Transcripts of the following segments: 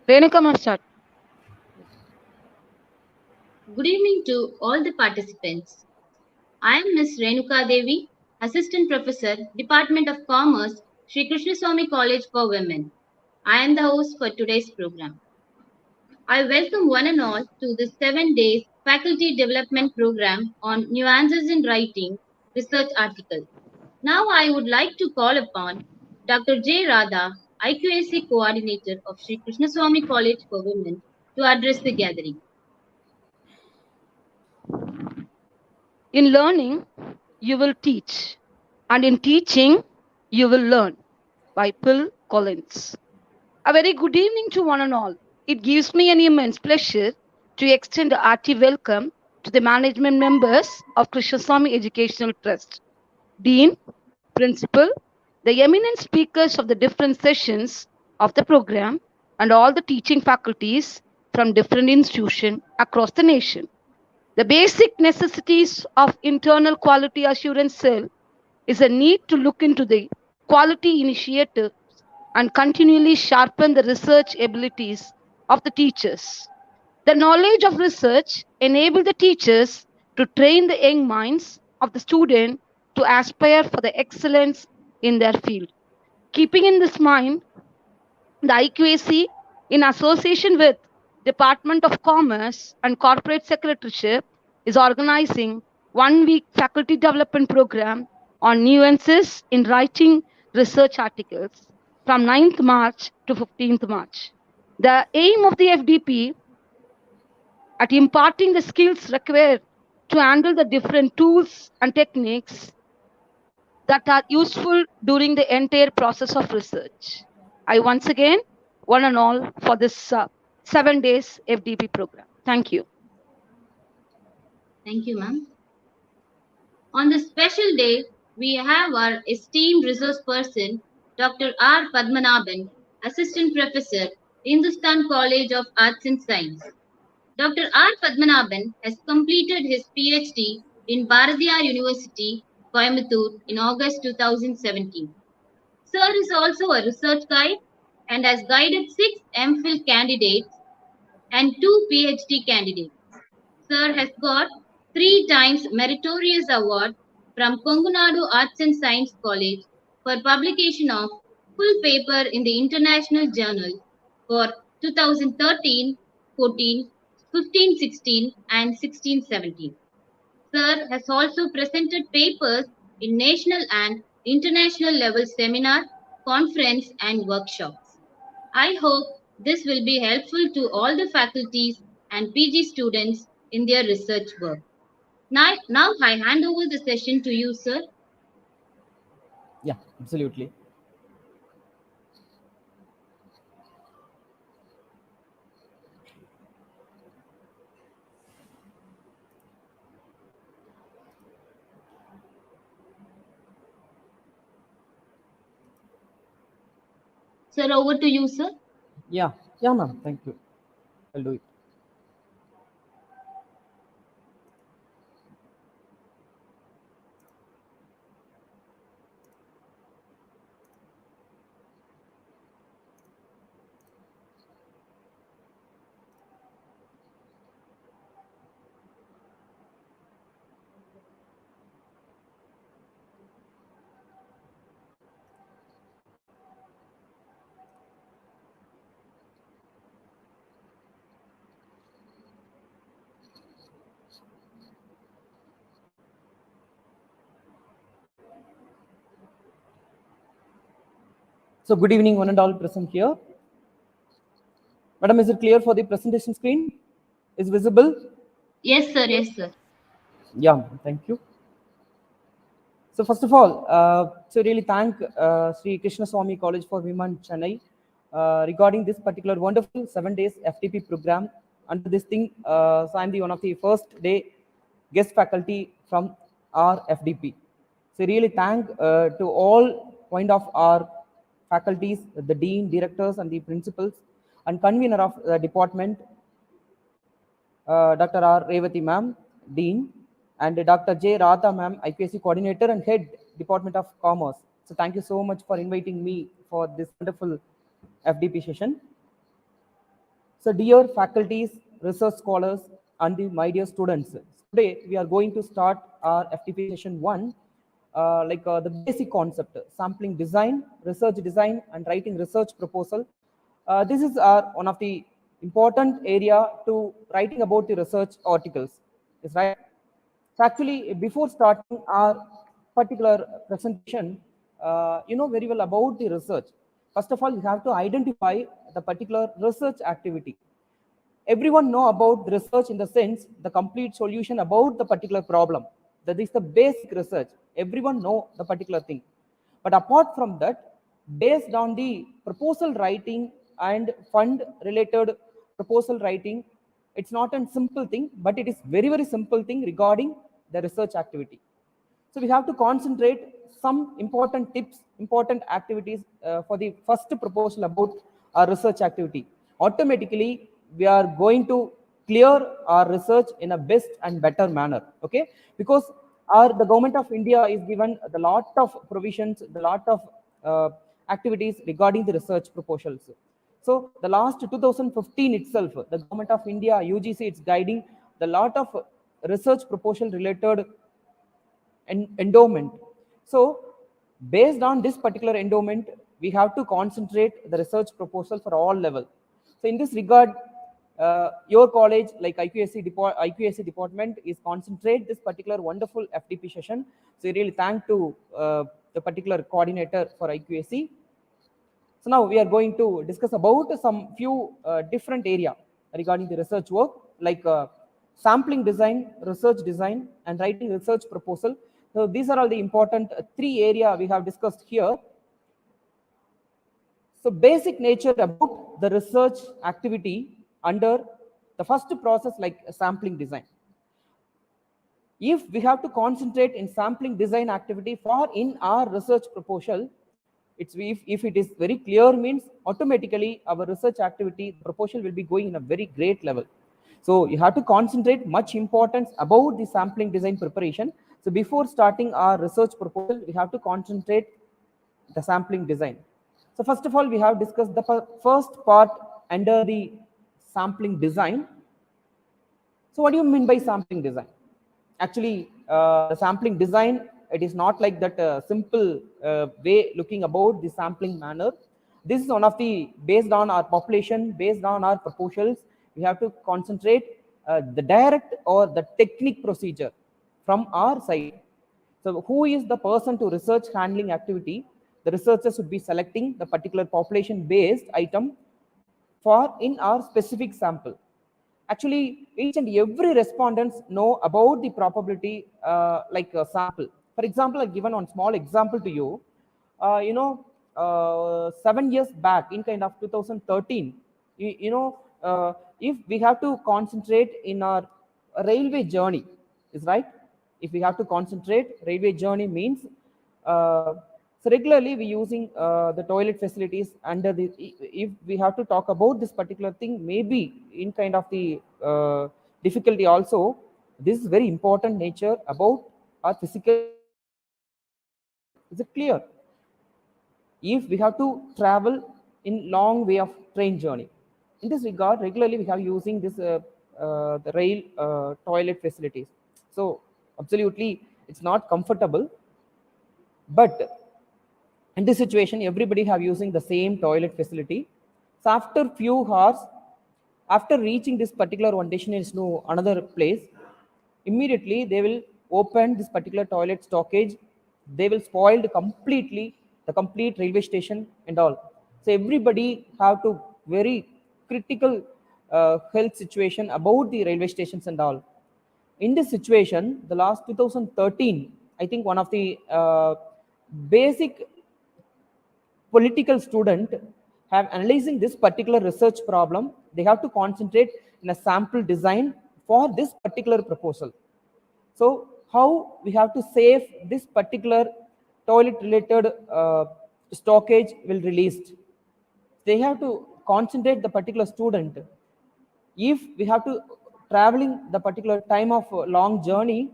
Renuka ma'am, start. Good evening to all the participants. I am Ms. Renuka Devi, Assistant Professor, Department of Commerce, Sri Krishnaswamy College for Women. I am the host for today's program. I welcome one and all to the 7 days Faculty Development Program on Nuances in Writing research article. Now I would like to call upon Dr. J. Radha, IQAC Coordinator of Sri Krishnaswamy College for Women, to address the gathering. In learning, you will teach, and in teaching, you will learn. By Phil Collins. A very good evening to one and all. It gives me an immense pleasure to extend a hearty welcome to the management members of Krishnaswamy Educational Trust, Dean, Principal, the eminent speakers of the different sessions of the program, and all the teaching faculties from different institutions across the nation. The basic necessities of internal quality assurance cell is a need to look into the quality initiatives and continually sharpen the research abilities of the teachers. The knowledge of research enable the teachers to train the young minds of the student to aspire for the excellence in their field. Keeping in this mind, the IQAC, in association with Department of Commerce and Corporate Secretaryship, is organizing 1 week faculty development program on nuances in writing research articles from 9th March to 15th March. The aim of the FDP at imparting the skills required to handle the different tools and techniques that are useful during the entire process of research. I once again, one and all, for this 7 days FDP program. Thank you. Thank you, ma'am. On this special day, we have our esteemed resource person, Dr. R. Padmanabhan, Assistant Professor, Hindustan College of Arts and Science. Dr. R. Padmanabhan has completed his PhD in Bharatiyar University, Coimbatore in August 2017. Sir is also a research guide and has guided 6 MPhil candidates and 2 PhD candidates. Sir has got 3 times meritorious award from Kongunadu Arts and Science College for publication of full paper in the International Journal for 2013, 14, 15, 16 and 16, 17. Sir has also presented papers in national and international level seminar, conference and workshops. I hope this will be helpful to all the faculties and PG students in their research work. Now I hand over the session to you, sir. Yeah, absolutely. Sir, over to you, sir. Yeah, ma'am. Thank you. I'll do it. So good evening, one and all present here. Madam, is it clear for the presentation screen? Is visible? Yes, sir. Yes, sir. Yeah, thank you. So first of all, so really thank Sri Krishnaswamy College for Women, Chennai, regarding this particular wonderful 7 days FTP program. Under this thing, so I'm the one of the first day guest faculty from our FDP. So really thank to all point of our faculties, the dean, directors, and the principals, and convener of the department, Dr. R. Revati ma'am, dean, and Dr. J. Radha ma'am, IQAC coordinator and head Department of Commerce. So thank you so much for inviting me for this wonderful FDP session. So dear faculties, research scholars, and my dear students, today we are going to start our FTP session 1, the basic concept, sampling design, research design, and writing research proposal. This is one of the important area to writing about the research articles, is right? So actually, before starting our particular presentation, you know very well about the research. First of all, you have to identify the particular research activity. Everyone know about the research in the sense the complete solution about the particular problem. That is the basic research. Everyone know the particular thing. But apart from that, based on the proposal writing and fund related proposal writing, it's not a simple thing, but it is very, very simple thing regarding the research activity. So we have to concentrate some important tips, important activities for the first proposal about our research activity. Automatically, we are going to clear our research in a best and better manner. Okay, because the government of India is given the lot of provisions, the lot of activities regarding the research proposals. So the last 2015 itself, the government of India, UGC, it's guiding the lot of research proposal related endowment. So based on this particular endowment, we have to concentrate the research proposal for all level. So in this regard, your college, like IQAC department, is concentrate this particular wonderful FDP session. So really thank to the particular coordinator for IQAC. So now we are going to discuss about some few different area regarding the research work, like sampling design, research design, and writing research proposal. So these are all the important three area we have discussed here. So basic nature about the research activity under the first process, like sampling design. If we have to concentrate in sampling design activity for in our research proposal, if it is very clear means automatically our research activity proposal will be going in a very great level. So you have to concentrate much importance about the sampling design preparation. So before starting our research proposal, we have to concentrate the sampling design. So first of all, we have discussed the first part under the sampling design. So what do you mean by sampling design? Actually, the sampling design, it is not like that simple way looking about the sampling manner. This is one of the, based on our population, based on our proposals, we have to concentrate the direct or the technique procedure from our side. So who is the person to research handling activity? The researchers should be selecting the particular population based item for in our specific sample. Actually, each and every respondents know about the probability like a sample. For example, I've given one small example to you. 7 years back in kind of 2013, if we have to concentrate in our railway journey, is right? If we have to concentrate, railway journey means so regularly we using the toilet facilities under the, if we have to talk about this particular thing, maybe in kind of the difficulty also, this is very important nature about our physical accessibility. Is it clear? If we have to travel in long way of train journey, in this regard, regularly we have using this the rail toilet facilities. So absolutely, it's not comfortable, but in this situation, everybody have using the same toilet facility. So after few hours, after reaching this particular one destination to another place, immediately they will open this particular toilet stockage. They will spoil completely the complete railway station and all. So everybody have to very critical health situation about the railway stations and all. In this situation, the last 2013, I think one of the basic political student have analyzing this particular research problem. They have to concentrate in a sample design for this particular proposal. So how we have to save this particular toilet related stockage will released. They have to concentrate the particular student. If we have to traveling the particular time of long journey,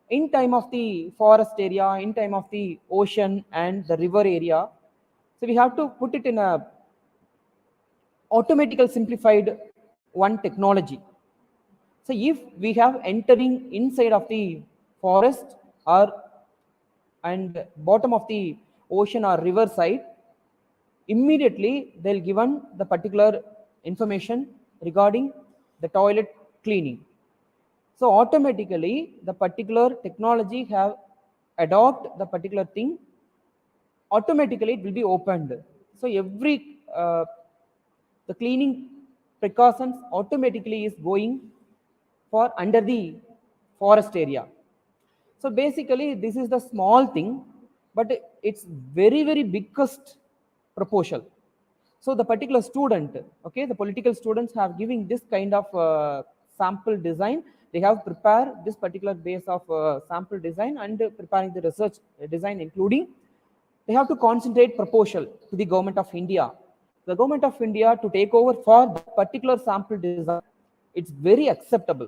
in time of the forest area, in time of the ocean and the river area, so we have to put it in a automatical simplified one technology. So if we have entering inside of the forest or and bottom of the ocean or river side, immediately they'll given the particular information regarding the toilet cleaning. So automatically the particular technology have adopt the particular thing, automatically it will be opened. So every the cleaning precautions automatically is going for under the forest area. So basically this is the small thing, but it's very very biggest proposal. So the particular student, okay, the political students have giving this kind of sample design. They have prepared this particular base of sample design and preparing the research design, including they have to concentrate proposal to the government of India. The government of India to take over for that particular sample design, it's very acceptable.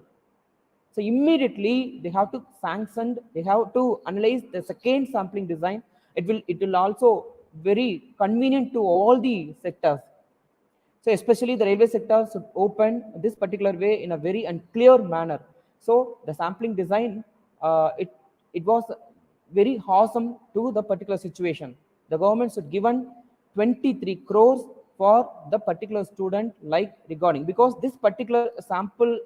So immediately they have to sanction, they have to analyze the second sampling design. It will also very convenient to all the sectors. So especially the railway sector should open this particular way in a very unclear manner. So the sampling design, it was very awesome to the particular situation. The government should given 23 crores for the particular student like regarding, because this particular sample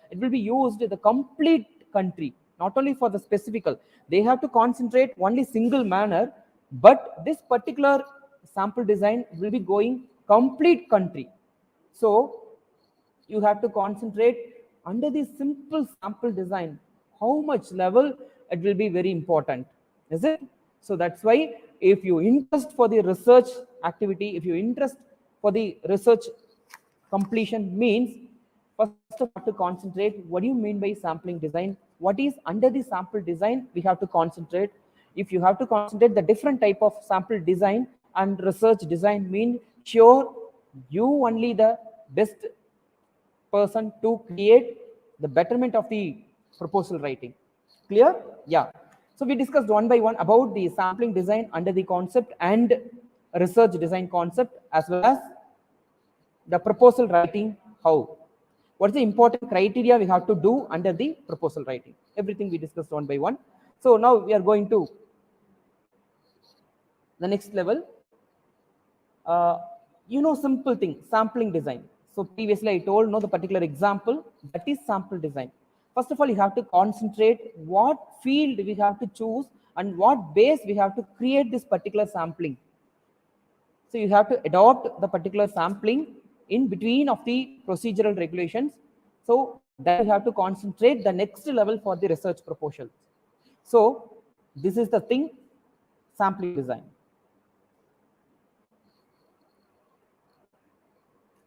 it will be used in the complete country, not only for the specifical. They have to concentrate only single manner, but this particular sample design will be going complete country. So you have to concentrate under the simple sample design, how much level it will be very important, is it? So that's why if you interest for the research activity, if you interest for the research completion, means first of all to concentrate what do you mean by sampling design, what is under the sample design we have to concentrate. If you have to concentrate the different type of sample design and research design, mean sure you only the best person to create the betterment of the proposal writing. Clear? Yeah. So we discussed one by one about the sampling design under the concept and research design concept, as well as the proposal writing. How? What is the important criteria we have to do under the proposal writing? Everything we discussed one by one. So now we are going to the next level. Simple thing, sampling design. So previously I told the particular example, that is sample design. First of all, you have to concentrate what field we have to choose and what base we have to create this particular sampling. So you have to adopt the particular sampling in between of the procedural regulations. So then you have to concentrate the next level for the research proposal. So this is the thing, sampling design,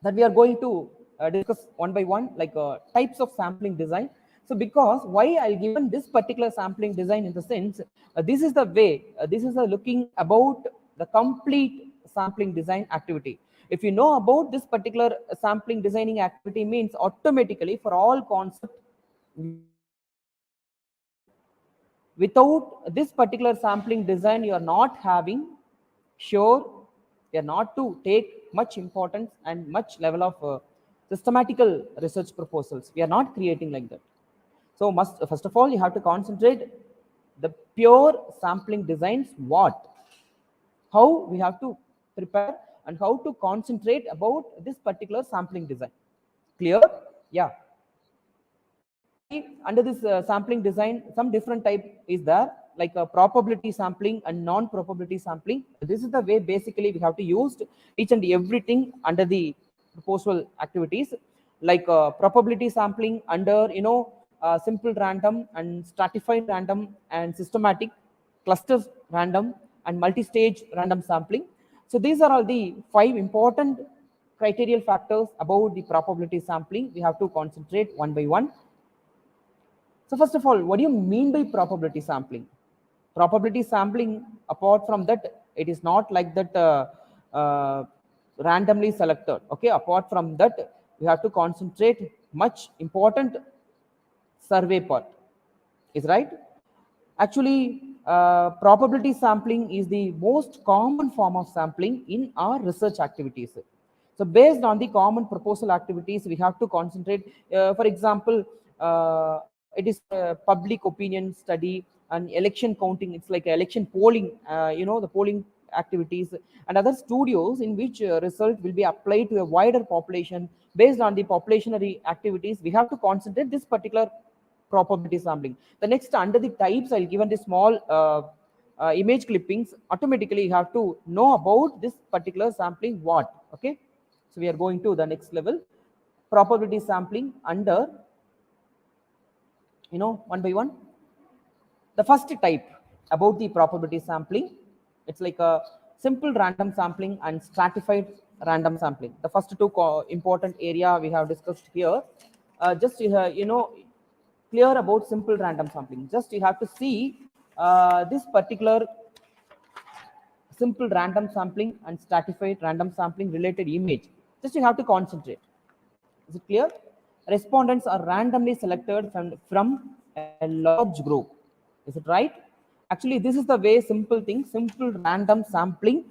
that we are going to discuss one by one, like types of sampling design. So because why I'll given this particular sampling design, in the sense this is the way, this is a looking about the complete sampling design activity. If you know about this particular sampling designing activity, means automatically for all concept, without this particular sampling design you are not having, sure you are not to take much importance and much level of systematical research proposals. We are not creating like that. So first of all you have to concentrate the pure sampling designs, what, how we have to prepare and how to concentrate about this particular sampling design. Clear? Yeah. Under this sampling design, some different type is there, like a probability sampling and non-probability sampling. This is the way basically we have to use each and everything under the proposal activities, like probability sampling under simple random and stratified random and systematic, clusters random and multi-stage random sampling. So these are all the 5 important criterial factors about the probability sampling. We have to concentrate one by one. So first of all, what do you mean by probability sampling? Probability sampling, apart from that, it is not like that randomly selected. Okay, apart from that, we have to concentrate much important survey part. Is right? Actually, probability sampling is the most common form of sampling in our research activities. So based on the common proposal activities, we have to concentrate. For example, it is public opinion study and election counting. It's like election polling, the polling activities and other studios in which result will be applied to a wider population. Based on the populationary activities, we have to concentrate this particular probability sampling. The next, under the types, I'll given the small image clippings. Automatically you have to know about this particular sampling what. Okay, so we are going to the next level, probability sampling under, one by one. The first type about the probability sampling, it's like a simple random sampling and stratified random sampling. The first two important area we have discussed here. Just clear about simple random sampling. Just you have to see this particular simple random sampling and stratified random sampling related image. Just you have to concentrate. Is it clear? Respondents are randomly selected from a large group. Is it right? Actually, this is the way simple thing, simple random sampling.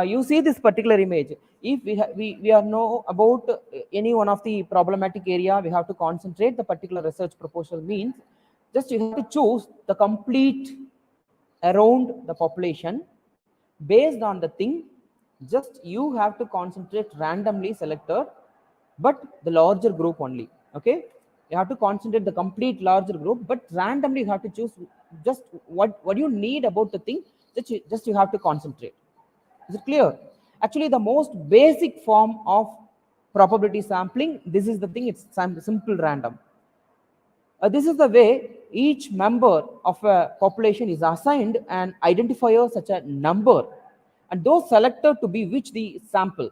You see this particular image. If we are know about any one of the problematic area, we have to concentrate the particular research proposal means. Just you have to choose the complete around the population. Based on the thing, just you have to concentrate randomly selected, but the larger group only. Okay, you have to concentrate the complete larger group, but randomly you have to choose just what you need about the thing. Just you have to concentrate. Is it clear? Actually, the most basic form of probability sampling, this is the thing, it's simple random. This is the way each member of a population is assigned an identifier such a number, and those selected to be which the sample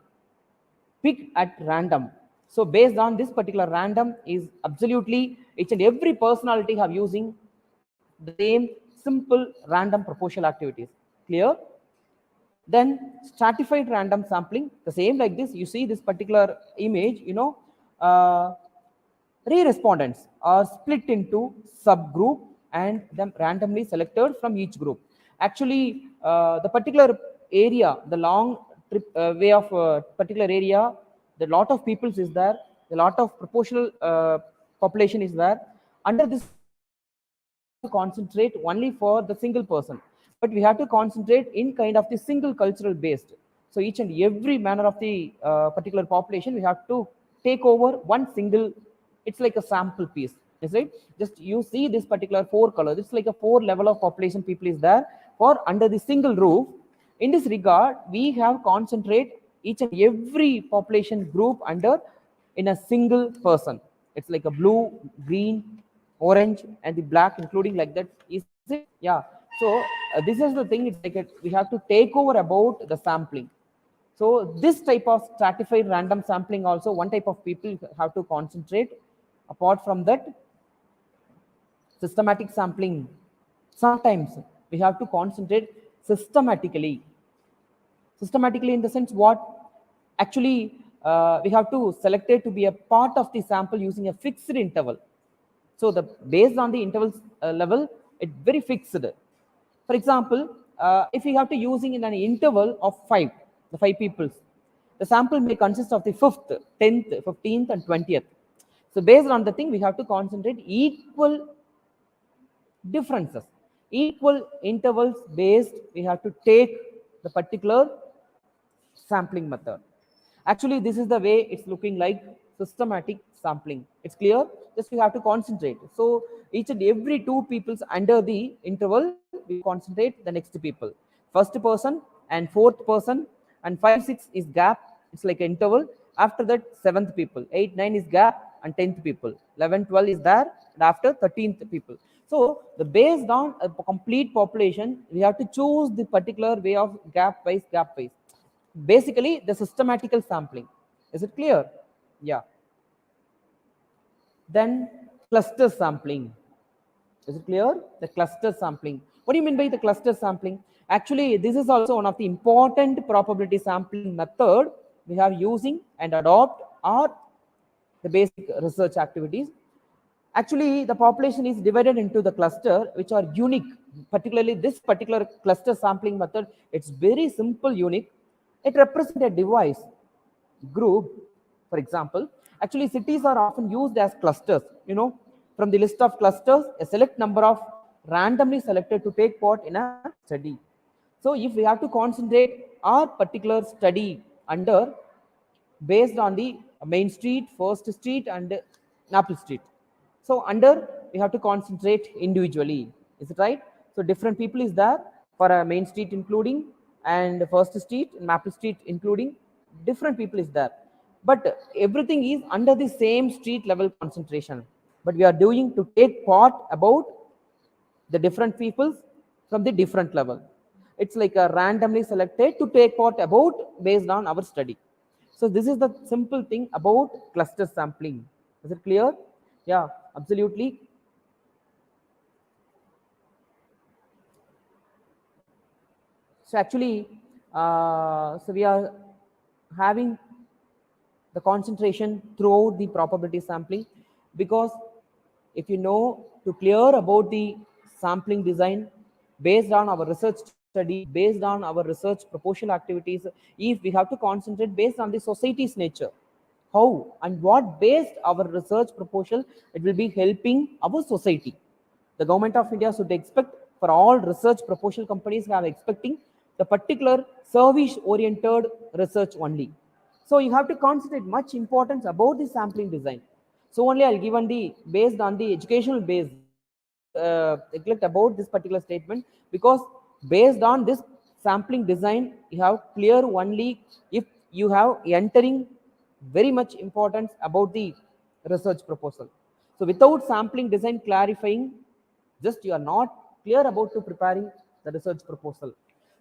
picked at random. So based on this particular random is absolutely each and every personality have using the same simple random proportional activities. Clear? Then stratified random sampling, the same like this. You see this particular image, uh, re-respondents are split into subgroup and then randomly selected from each group. Actually, the particular area, the long trip way of particular area, the lot of peoples is there, the lot of proportional population is there. Under this particular area, we don't have to concentrate only for the single person, but we have to concentrate in kind of the single cultural based. So each and every manner of the particular population, we have to take over one single, it's like a sample piece, is it? Just you see this particular four colors, it's like a four level of population people is there for under the single roof. In this regard, we have concentrate each and every population group under in a single person. It's like a blue, green, orange, and the black, including like that. Is it? Yeah. So this is the thing. It's like we have to take over about the sampling. So this type of stratified random sampling also one type of people have to concentrate. Apart from that, systematic sampling. Sometimes we have to concentrate systematically. Systematically in the sense what? Actually, we have to select it to be a part of the sample using a fixed interval. So the based on the intervals level, it's very fixed. For example, if we have to using in an interval of 5, the 5 peoples, the sample may consist of the 5th, 10th, 15th, and 20th. So based on the thing, we have to concentrate equal differences, equal intervals based. We have to take the particular sampling method. Actually, this is the way it's looking like systematic sampling. It's clear? Just we have to concentrate. So each and every 2 peoples under the interval, we concentrate the next people. First person and 4th person, and 5, 6 is gap. It's like an interval. After that, 7th people. 8, 9 is gap and 10th people. 11, 12 is there, and after 13th people. So the based on a complete population, we have to choose the particular way of gap wise. Basically the systematical sampling. Is it clear? Yeah. Then cluster sampling. Is it clear? The cluster sampling. What do you mean by the cluster sampling? Actually, this is also one of the important probability sampling method we have using and adopt or the basic research activities. Actually, the population is divided into the cluster which are unique. Particularly this particular cluster sampling method, it's very simple, unique. It represents a device group, for example, actually cities are often used as clusters. From the list of clusters, a select number of randomly selected to take part in a study. So if we have to concentrate our particular study under, based on the main street, first street, and Naples street. So under, we have to concentrate individually. Is it right? So different people is there for a main street including, and first street, Maple street including, different people is there. But everything is under the same street level concentration. But we are doing to take part about the different peoples from the different level. It's like a randomly selected to take part about based on our study. So this is the simple thing about cluster sampling. Is it clear? Yeah, absolutely. So actually, so we are having the concentration throughout the probability sampling, because if you know to clear about the sampling design based on our research study, based on our research proposal activities, if we have to concentrate based on the society's nature, how and what based our research proposal, it will be helping our society. The government of India should expect for all research proposal companies have expecting the particular service oriented research only. So you have to concentrate much importance about the sampling design. So only I'll give on the based on the educational base. Neglect about this particular statement, because based on this sampling design, you have clear only if you have entering very much importance about the research proposal. So without sampling design clarifying, just you are not clear about to preparing the research proposal.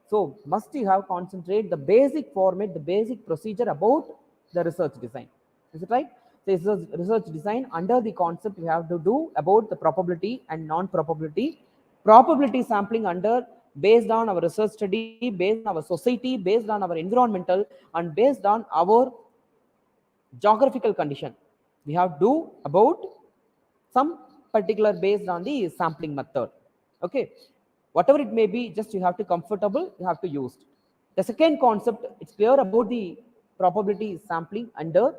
So must you have concentrate the basic format, the basic procedure about the research design. Is it right? So research design under the concept you have to do about the probability and non-probability. Probability sampling under based on our research study, based on our society, based on our environmental, and based on our geographical condition. We have do about some particular based on the sampling method. Okay, whatever it may be, just you have to comfortable, you have to use. The second concept, it's clear about the probability sampling under,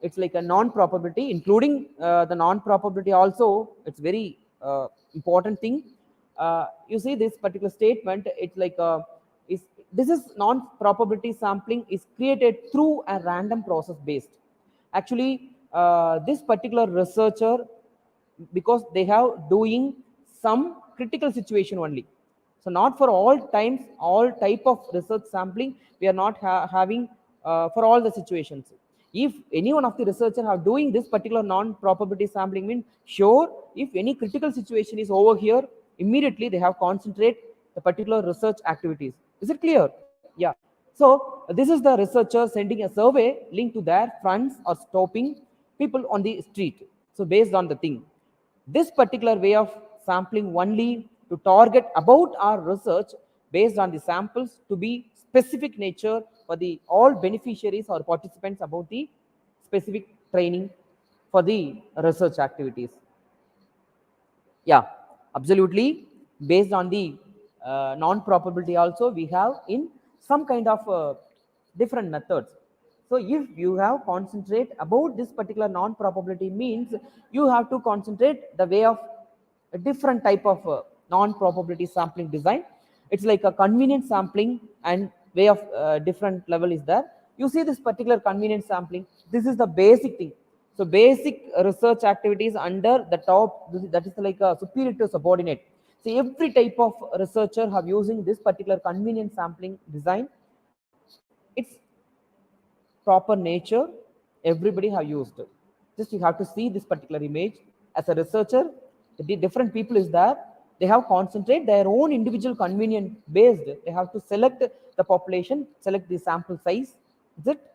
it's like a non-probability, including the non-probability also, it's very important thing. You see this particular statement, it's like is this is non-probability sampling is created through a random process based. Actually, this particular researcher, because they have doing some critical situation only. So not for all times, all type of research sampling, we are not having for all the situations. If any one of the researcher have doing this particular non-probability sampling, mean sure if any critical situation is over here, immediately they have concentrate the particular research activities. Is it clear? Yeah. So this is the researcher sending a survey linked to their friends or stopping people on the street. So based on the thing, this particular way of sampling only to target about our research based on the samples to be specific nature for the all beneficiaries or participants about the specific training for the research activities. Yeah, absolutely. Based on the non-probability also, we have in some kind of different methods. So if you have concentrate about this particular non-probability, means you have to concentrate the way of a different type of non-probability sampling design. It's like a convenient sampling and way of different level is there. You see this particular convenient sampling, this is the basic thing. So basic research activities under the top, that is like a superior to subordinate. So every type of researcher have using this particular convenient sampling design. It's proper nature, everybody have used it. Just you have to see this particular image. As a researcher, the different people is there, they have concentrate their own individual convenient based, they have to select the population, select the sample size. Is it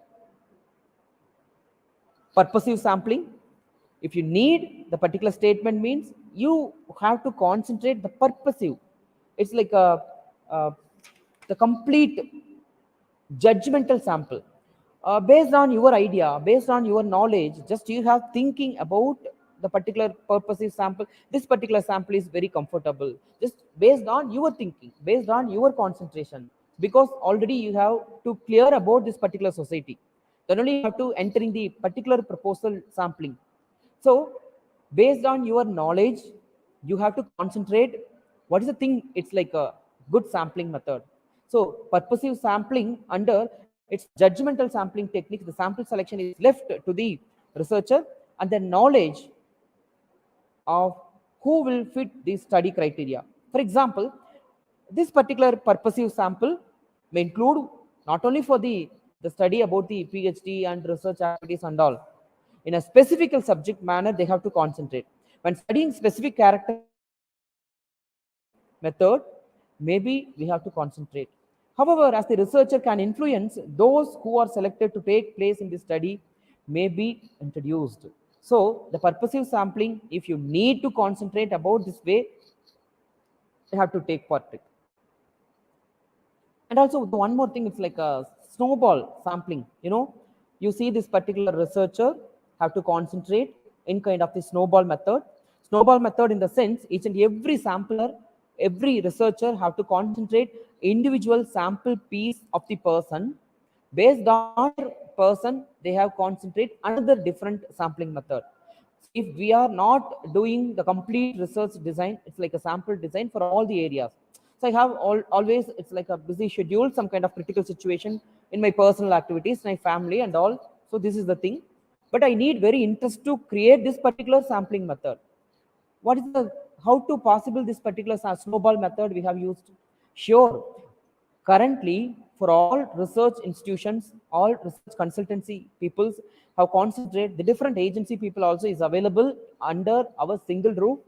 purposive sampling? If you need the particular statement, means you have to concentrate the purposive. It's like a the complete judgmental sample, based on your idea, based on your knowledge, just you have thinking about the particular purposive sample. This particular sample is very comfortable, just based on your thinking, based on your concentration, because already you have to clear about this particular society. Then only you have to enter in the particular proposal sampling. So based on your knowledge, you have to concentrate what is the thing. It's like a good sampling method. So purposive sampling under its judgmental sampling techniques, the sample selection is left to the researcher and the knowledge of who will fit the study criteria. For example, this particular purposive sample may include not only for the study about the PhD and research activities and all. In a specific subject manner, they have to concentrate. When studying specific method, maybe we have to concentrate. However, as the researcher can influence, those who are selected to take place in the study may be introduced. So the purposive sampling, if you need to concentrate about this way, you have to take part in it. And also the one more thing, it's like a snowball sampling. You see this particular researcher have to concentrate in kind of the snowball method. Snowball method in the sense, each and every sampler, every researcher have to concentrate individual sample piece of the person. Based on their person, they have concentrate another different sampling method. So if we are not doing the complete research design, it's like a sample design for all the areas. So I have always, it's like a busy schedule, some kind of critical situation in my personal activities, my family and all. So this is the thing. But I need very interest to create this particular sampling method. What is the, how to possible this particular snowball method we have used? Sure. Currently, for all research institutions, all research consultancy peoples have concentrated, the different agency people also is available under our single roof.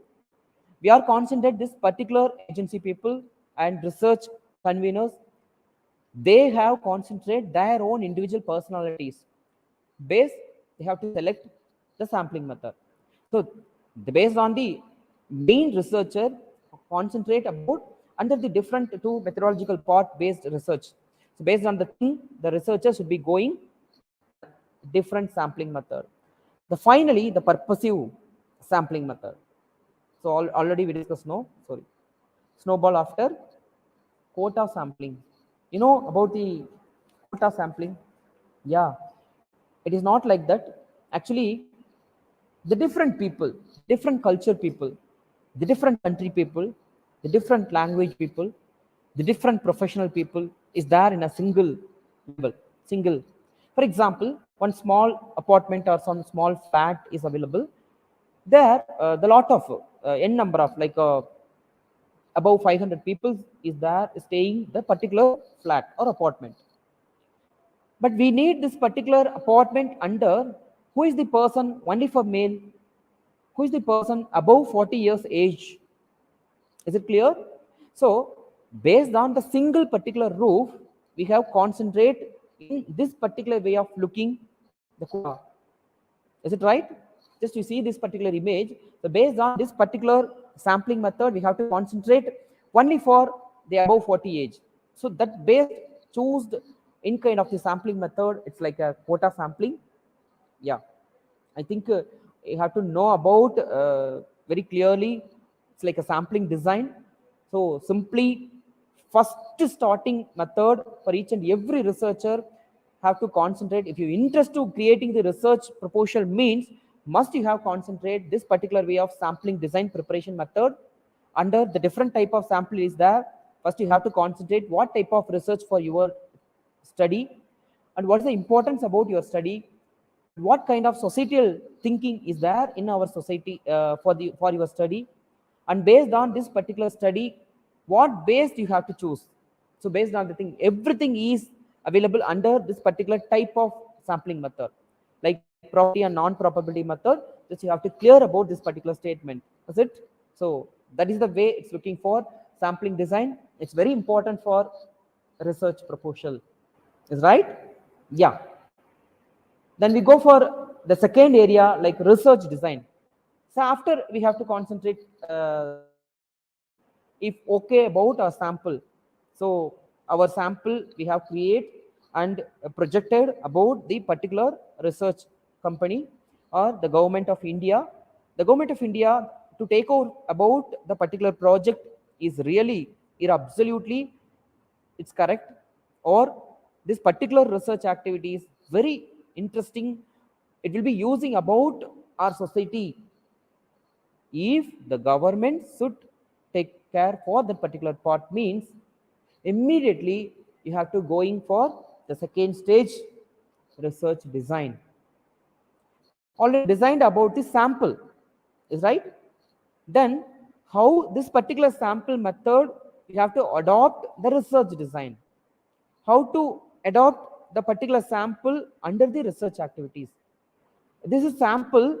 We are concentrated this particular agency people and research conveners. They have concentrated their own individual personalities. Base, they have to select the sampling method. So based on the main researcher concentrate about under the different two methodological part based research. So based on the thing, the researcher should be going under different sampling method. The finally the purposive sampling method. So already we discussed snowball after quota sampling. You know about the quota sampling? Yeah, it is not like that. Actually, the different people, different culture people, the different country people, the different language people, the different professional people is there in a single level, single. For example, one small apartment or some small flat is available. There, the lot of n number of like above 500 people is there staying the particular flat or apartment. But we need this particular apartment under who is the person only for male, who is the person above 40 years age. Is it clear? So based on the single particular roof, we have concentrate in this particular way of looking the quota. Is it right? Just you see this particular image. So based on this particular sampling method, we have to concentrate only for the above 40 age. So that based choose in kind of the sampling method, it's like a quota sampling. Yeah, I think you have to know about very clearly. It's like a sampling design. So simply first starting method for each and every researcher have to concentrate. If you interest to creating the research proposal means must you have concentrate this particular way of sampling design preparation method. Under the different type of sample is there. First you have to concentrate what type of research for your study and what is the importance about your study, what kind of societal thinking is there in our society for your study, and based on this particular study what base you have to choose. So based on the thing, everything is available under this particular type of sampling method, like probability and non-probability method. Just you have to clear about this particular statement. Is it? So that is the way it's looking for sampling design. It's very important for research proposal. Is right? Yeah. Then we go for the second area like research design. So after we have to concentrate if okay about our sample. So our sample we have create and projected about the particular research company or the government of India. The government of India to take over about the particular project is really absolutely it's correct, or this particular research activity is very interesting, it will be using about our society. If the government should take care for that particular part, means immediately you have to going for the second stage, research design. Already designed about the sample, is right? Then how this particular sample method you have to adopt the research design, how to adopt the particular sample under the research activities. This is sample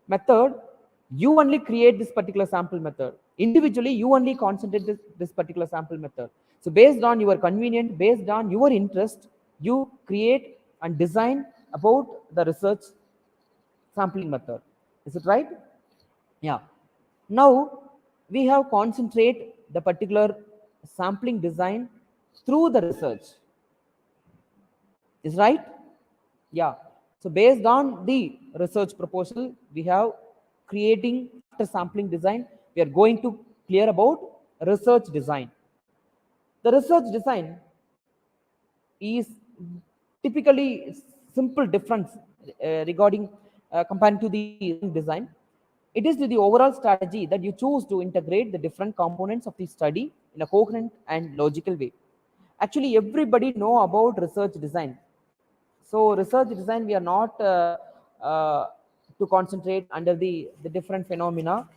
method. You only create this particular sample method individually, you only concentrate this particular sample method. So based on your convenience, based on your interest, you create and design about the research sampling method. Is it right? Yeah. Now we have concentrate the particular sampling design through the research. Is right? Yeah. So based on the research proposal, we have creating after sampling design, we are going to clear about research design. The research design is typically simple difference regarding compared to the design. It is the overall strategy that you choose to integrate the different components of the study in a coherent and logical way. Actually, everybody know about research design. So research design, we are not to concentrate under the different phenomena,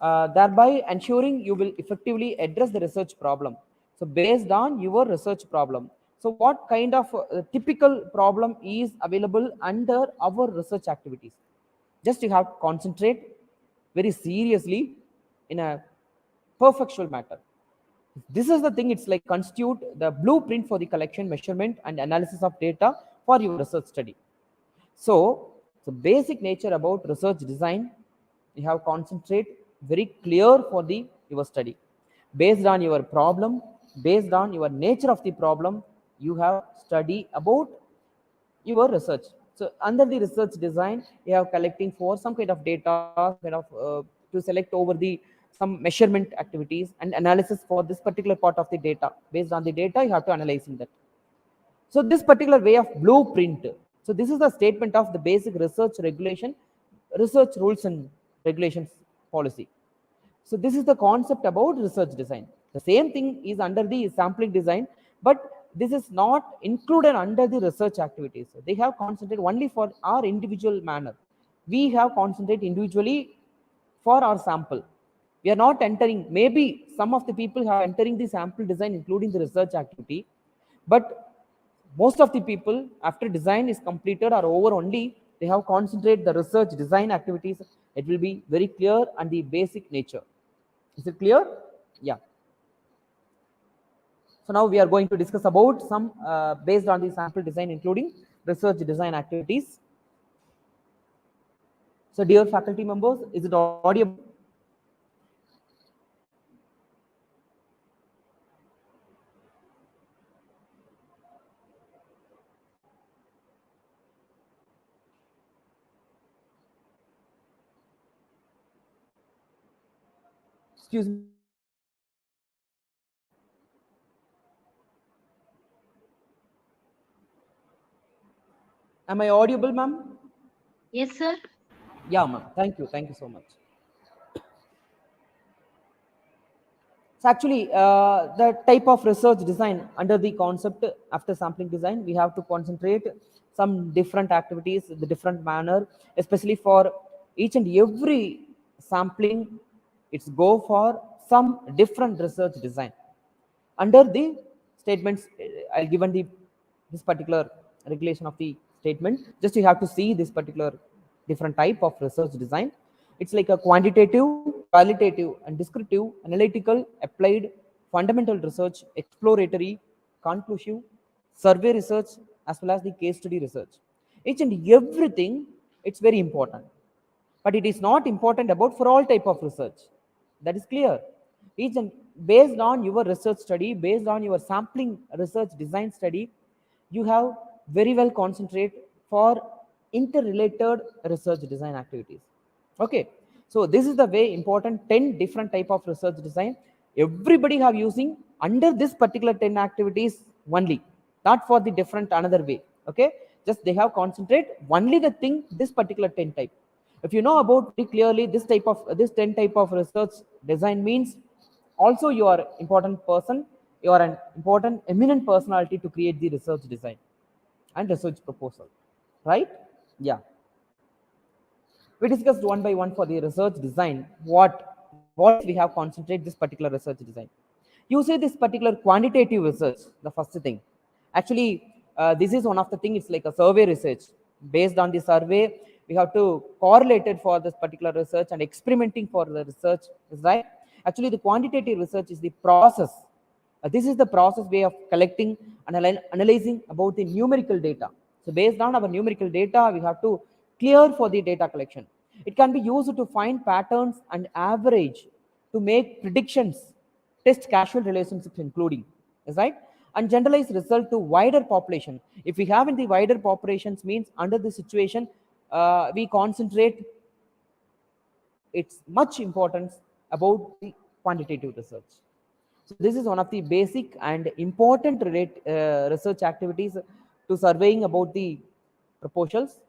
thereby ensuring you will effectively address the research problem. So based on your research problem, so what kind of typical problem is available under our research activities? Just you have to concentrate very seriously in a perfectual matter. This is the thing, it's like constitute the blueprint for the collection, measurement and analysis of data for your research study. So basic nature about research design, you have concentrate very clear for the your study. Based on your problem, based on your nature of the problem, you have study about your research. So under the research design, you have collecting for some kind of data, some kind of to select over the some measurement activities and analysis for this particular part of the data. Based on the data, you have to analyzing that. So this particular way of blueprint. So this is the statement of the basic research regulation, research rules and regulations policy. So this is the concept about research design. The same thing is under the sampling design, but this is not included under the research activities. They have concentrated only for our individual manner. We have concentrated individually for our sample. We are not entering, maybe some of the people have entering the sample design including the research activity, but most of the people after design is completed or over only, they have concentrated the research design activities. It will be very clear and the basic nature. Is it clear? Yeah. So now we are going to discuss about some based on the sample design including research design activities. So dear faculty members, is it audible? Excuse me. Am I audible, ma'am? Yes, sir. Yeah, ma'am. Thank you. Thank you so much. So actually, the type of research design under the concept after sampling design, we have to concentrate some different activities, the different manner, especially for each and every sampling, it's go for some different research design. Under the statements, I'll given the this particular regulation of the statement. Just you have to see this particular different type of research design. It's like a quantitative, qualitative, and descriptive, analytical, applied, fundamental research, exploratory, conclusive, survey research, as well as the case study research. Each and everything, it's very important, but it is not important about for all type of research. That is clear. Each and based on your research study, based on your sampling research design study, you have very well concentrate for interrelated research design activities. Okay, so this is the way important 10 different type of research design. Everybody have using under this particular 10 activities only, not for the different another way. Okay, Just they have concentrate only the thing, this particular 10 type. If you know about very clearly this 10 type of research design means also you are important person, you are an important eminent personality to create the research design and research proposal, right? Yeah, we discussed one by one for the research design what is we have concentrate this particular research design. You say this particular quantitative research, the first thing. Actually, this is one of the thing, it's like a survey research. Based on the survey, we have to correlate it for this particular research and experimenting for the research, is right? Actually, the quantitative research is the process. This is the process way of collecting and analyzing about the numerical data. So based on our numerical data, we have to clear for the data collection. It can be used to find patterns and average, to make predictions, test causal relationships including, is right? And generalize result to wider population. If we have in the wider populations means under the situation, we concentrate its much importance about the quantitative research. So this is one of the basic and important research activities to surveying about the proposals.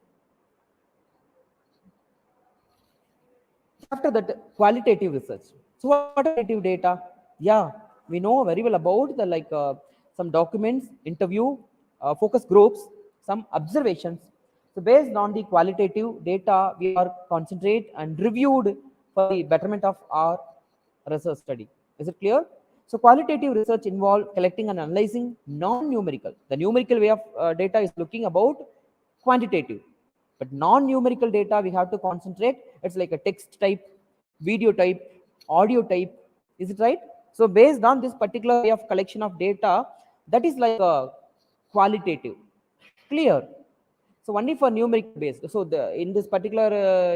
After that, qualitative research. So what are qualitative data? Yeah, we know very well about the some documents, interview, focus groups, some observations. So based on the qualitative data, we are concentrate and reviewed for the betterment of our research study. Is it clear? So qualitative research involve collecting and analyzing non-numerical. The numerical way of data is looking about quantitative, but non-numerical data we have to concentrate. It's like a text type, video type, audio type. Is it right? So based on this particular way of collection of data, that is like a qualitative. Clear? So only for numerical based. So in this particular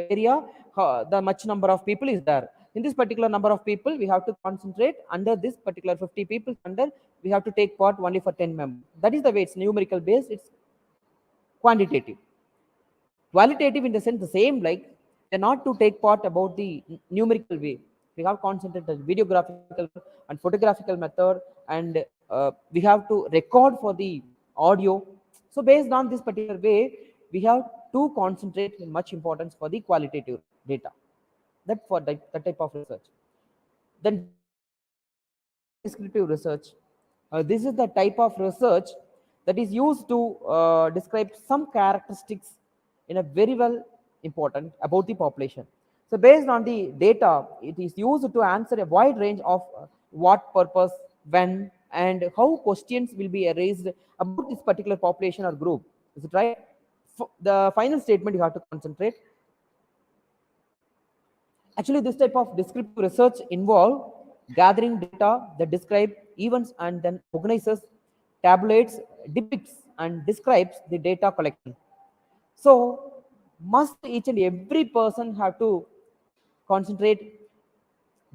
area, the much number of people is there. In this particular number of people, we have to concentrate under this particular 50 people. Under we have to take part only for 10 members. That is the way it's numerical based. It's quantitative. Qualitative in the sense the same, like they're not to take part about the numerical way. We have concentrated videographical and photographical method, and we have to record for the audio. So based on this particular way, we have to concentrate in much importance for the qualitative data. That for that type of research. Then descriptive research. This is the type of research that is used to describe some characteristics in a very well important about the population. So based on the data, it is used to answer a wide range of what purpose, when, and how questions will be raised about this particular population or group. Is it right? The final statement you have to concentrate. Actually, this type of descriptive research involve gathering data that describe events and then organizes, tabulates, depicts, and describes the data collection. So, must each and every person have to concentrate.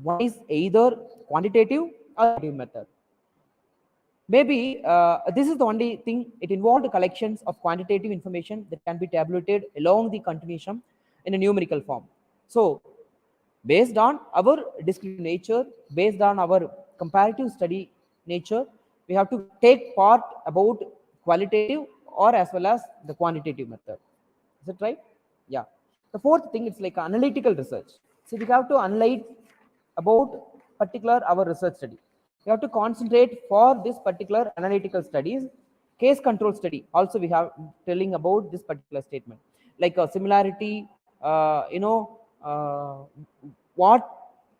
One is either quantitative or qualitative method. Maybe this is the only thing. It involved collections of quantitative information that can be tabulated along the continuation in a numerical form. So, based on our descriptive nature, based on our comparative study nature, we have to take part about qualitative or as well as the quantitative method. Is it right? Yeah. The fourth thing, it's like analytical research. So we have to analyze about particular our research study. We have to concentrate for this particular analytical studies. Case control study also we have telling about this particular statement, like a similarity, what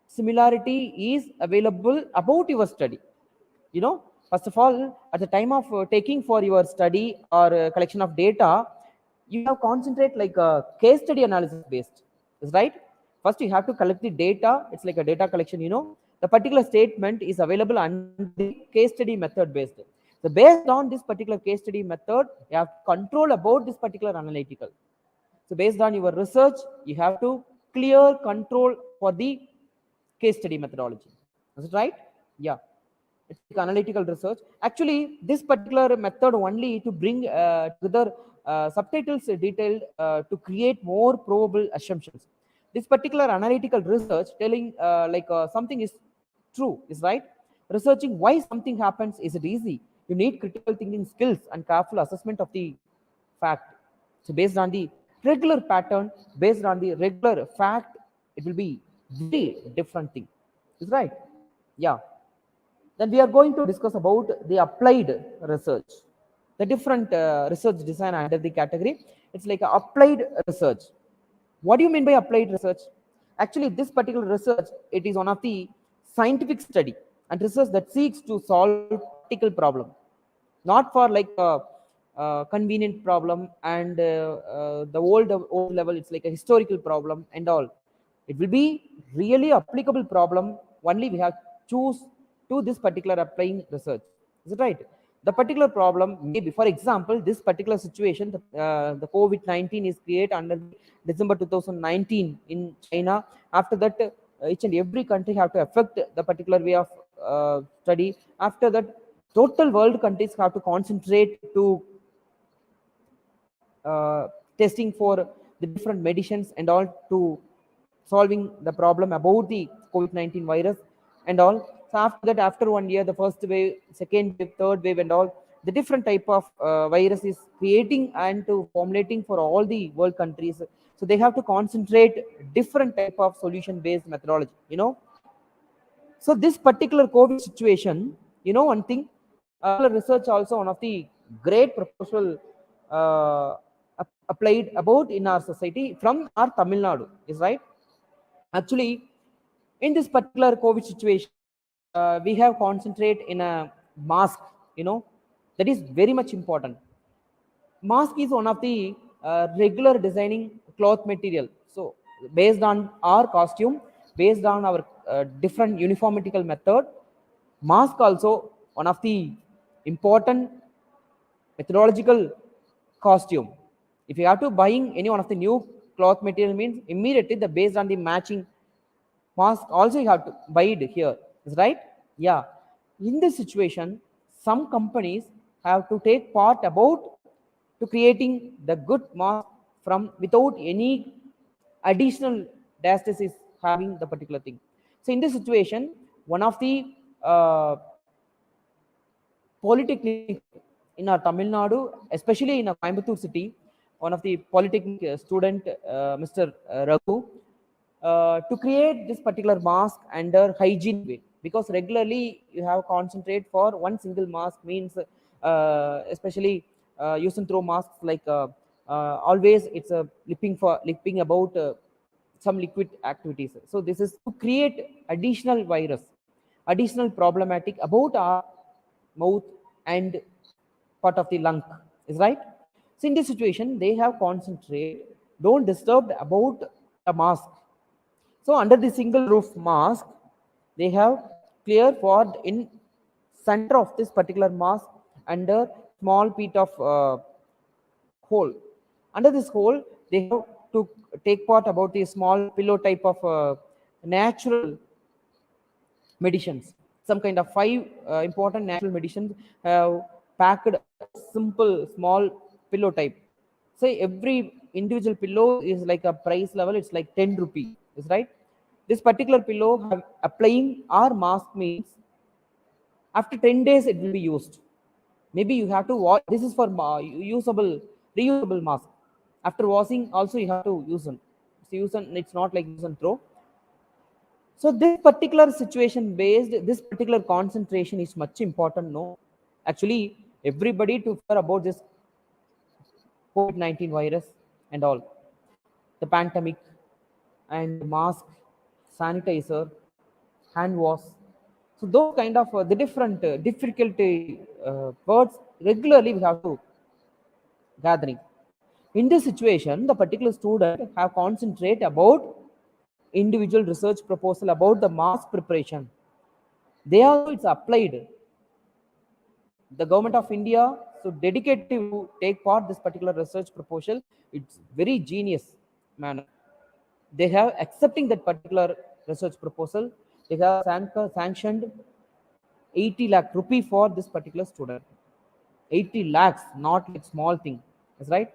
similarity is available about your study. First of all, at the time of taking for your study or collection of data, you have concentrate like a case study analysis based, is right? First you have to collect the data. It's like a data collection. The particular statement is available under the case study method based. So based on this particular case study method, you have control about this particular analytical. So based on your research, you have to clear control for the case study methodology. Is it right? Yeah. It's like analytical research. Actually, this particular method only to bring together subtitles detailed to create more probable assumptions. This particular analytical research telling something is true, is right? Researching why something happens is it easy. You need critical thinking skills and careful assessment of the fact. So based on the regular pattern, based on the regular fact, it will be very different thing. Is right? Yeah. Then we are going to discuss about the applied research, the different research design under the category. It's like a applied research. What do you mean by applied research? Actually, this particular research, it is one of the scientific study and research that seeks to solve practical problem, not for like a convenient problem and the old level. It's like a historical problem and all. It will be really applicable problem only we have choose to this particular applying research. Is it right? The particular problem maybe, for example, this particular situation, the COVID-19 is created under December 2019 in China. After that, each and every country have to affect the particular way of study. After that, total world countries have to concentrate to testing for the different medicines and all to solving the problem about the COVID-19 virus and all. So after that, after 1 year, the first wave, second wave, third wave and all, the different type of virus is creating and to formulating for all the world countries. So they have to concentrate different type of solution based methodology, So this particular COVID situation, one thing, research also one of the great proposal applied about in our society from our Tamil Nadu, is right. Actually, in this particular COVID situation, we have concentrate in a mask, that is very much important. Mask is one of the regular designing cloth material. So based on our costume, based on our different uniformitical method, mask also one of the important methodological costume. If you have to buying any one of the new cloth material, means immediately the based on the matching mask also you have to buy it here. Is right? Yeah. In this situation, some companies have to take part about to creating the good mask from without any additional dashes is having the particular thing. So in this situation, one of the polytechnic in our Tamil Nadu, especially in a Coimbatore city, one of the polytechnic student, Mr. Raghu, to create this particular mask under hygiene way, because regularly you have concentrate for one single mask means, especially use and throw masks like always it's a lipping about some liquid activities. So this is to create additional virus, additional problematic about our mouth and part of the lung. Is right? So in this situation, they have concentrate, don't disturb about the mask. So under the single roof mask, they have clear for in center of this particular mask under small bit of hole. Under this hole, they have to take part about the small pillow type of natural medicines. Some kind of 5 important natural medicines have packed simple small pillow type. Say every individual pillow is like a price level, it's like 10 rupee. Is right? This particular pillow have applying our mask means after 10 days it will be used. Maybe you have to wash. This is for usable, reusable mask. After washing, also you have to use them. So use and it's not like use and throw. So this particular situation based, this particular concentration is much important. No, actually, everybody to fear about this COVID-19 virus and all, the pandemic and mask, sanitizer, hand wash. So those kind of the different difficulty words regularly we have to gathering. In this situation, the particular student have concentrate about individual research proposal about the mask preparation. They also it's applied. The government of India so dedicated to take part this particular research proposal. It's very genius manner. They have accepting that particular research proposal. They have sanctioned 80 lakh rupee for this particular student. 80 lakhs, not like small thing. That's right.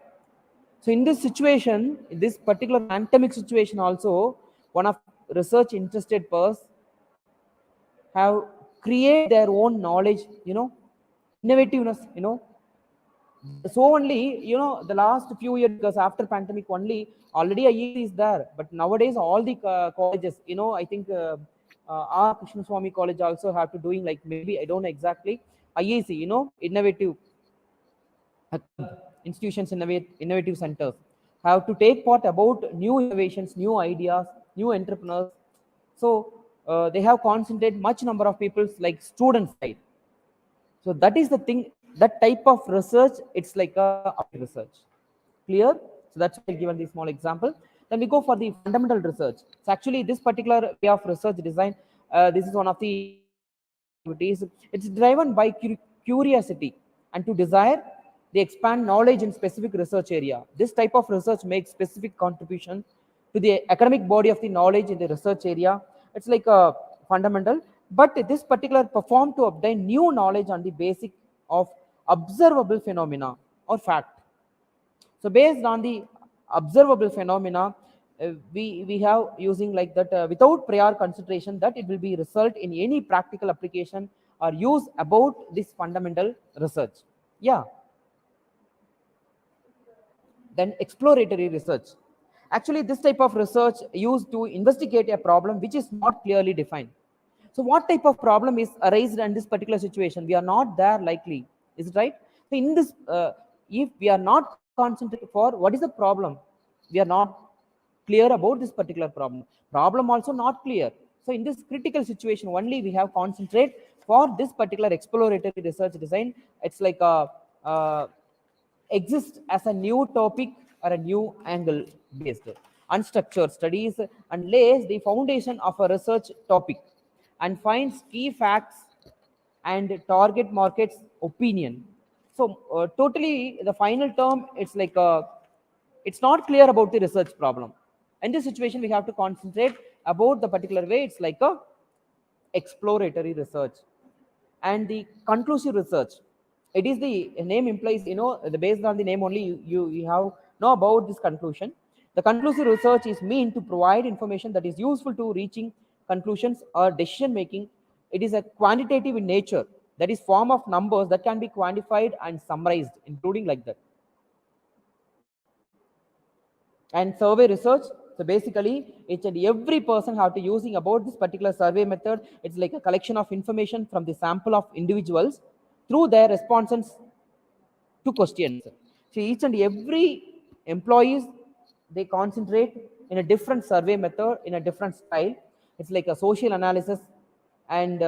So in this situation, in this particular pandemic situation also, one of research interested persons have create their own knowledge, innovativeness, So only, the last few years, because after pandemic only, already IEC is there, but nowadays all the colleges, I think our Krishna Swami college also have to doing, like, maybe I don't know exactly, IEC, innovative club, institutions, innovative centers have to take part about new innovations, new ideas, new entrepreneurs. So they have concentrated much number of people, like student side. So that is the thing, that type of research, it's like a applied research. Clear? So that's why I've given the small example. Then we go for the fundamental research. So actually this particular way of research design, this is one of the activities. It's driven by curiosity and to desire. They expand knowledge in specific research area. This type of research makes specific contribution to the academic body of the knowledge in the research area. It's like a fundamental, but this particular perform to obtain new knowledge on the basic of observable phenomena or fact. So based on the observable phenomena, we have using like that, without prior consideration that it will be result in any practical application or use about this fundamental research. Yeah. Then exploratory research. Actually, this type of research used to investigate a problem which is not clearly defined. So what type of problem is arised in this particular situation? We are not there likely. Is it right? So in this, if we are not concentrated for what is the problem, we are not clear about this particular problem. Problem also not clear. So in this critical situation, only we have concentrate for this particular exploratory research design. It's like a exist as a new topic or a new angle based unstructured studies and lays the foundation of a research topic and finds key facts and target markets opinion. So totally the final term, it's like it's not clear about the research problem. In this situation we have to concentrate about the particular way. It's like a exploratory research. And the conclusive research, it is the name implies, the based on the name only, you have know about this conclusion. The conclusive research is meant to provide information that is useful to reaching conclusions or decision making. It is a quantitative in nature, that is form of numbers that can be quantified and summarized, including like that. And survey research, so basically each and every person have to using about this particular survey method. It's like a collection of information from the sample of individuals through their responses to questions. So each and every employees, they concentrate in a different survey method, in a different style. It's like a social analysis and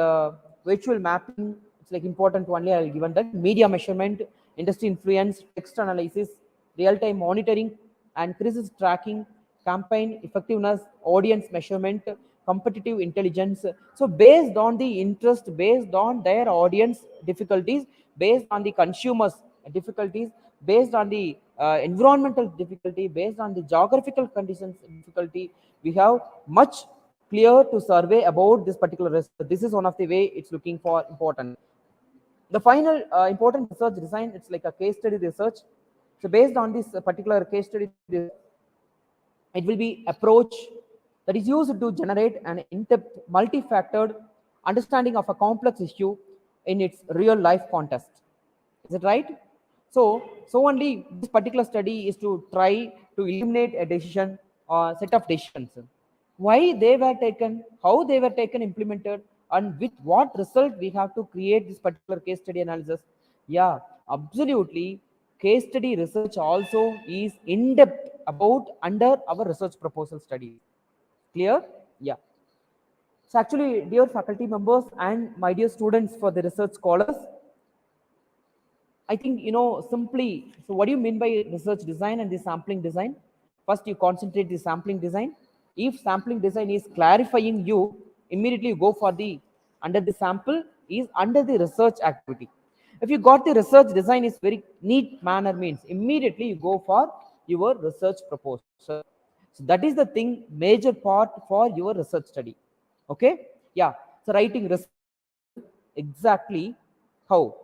virtual mapping. It's like important only I'll given that media measurement, industry influence, text analysis, real-time monitoring and crisis tracking, campaign effectiveness, audience measurement, competitive intelligence. So based on the interest, based on their audience difficulties, based on the consumers difficulties, based on the environmental difficulty, based on the geographical conditions difficulty, we have much clear to survey about this particular research. This is one of the way it's looking for important. The final important research design, it's like a case study research. So based on this particular case study, it will be approach that is used to generate an in-depth multi-factored understanding of a complex issue in its real life context. Is it right? So only this particular study is to try to eliminate a decision or set of decisions. Why they were taken, how they were taken, implemented, and with what result we have to create this particular case study analysis. Yeah, absolutely. Case study research also is in depth about under our research proposal studies. Clear? Yeah. So actually, dear faculty members and my dear students for the research scholars, I think, simply, so what do you mean by research design and the sampling design? First, you concentrate the sampling design. If sampling design is clarifying you, immediately you go for the, under the sample is under the research activity. If you got the research design is very neat manner means, immediately you go for your research proposal. So that is the thing, major part for your research study. Okay? Yeah. So writing research proposal, exactly how?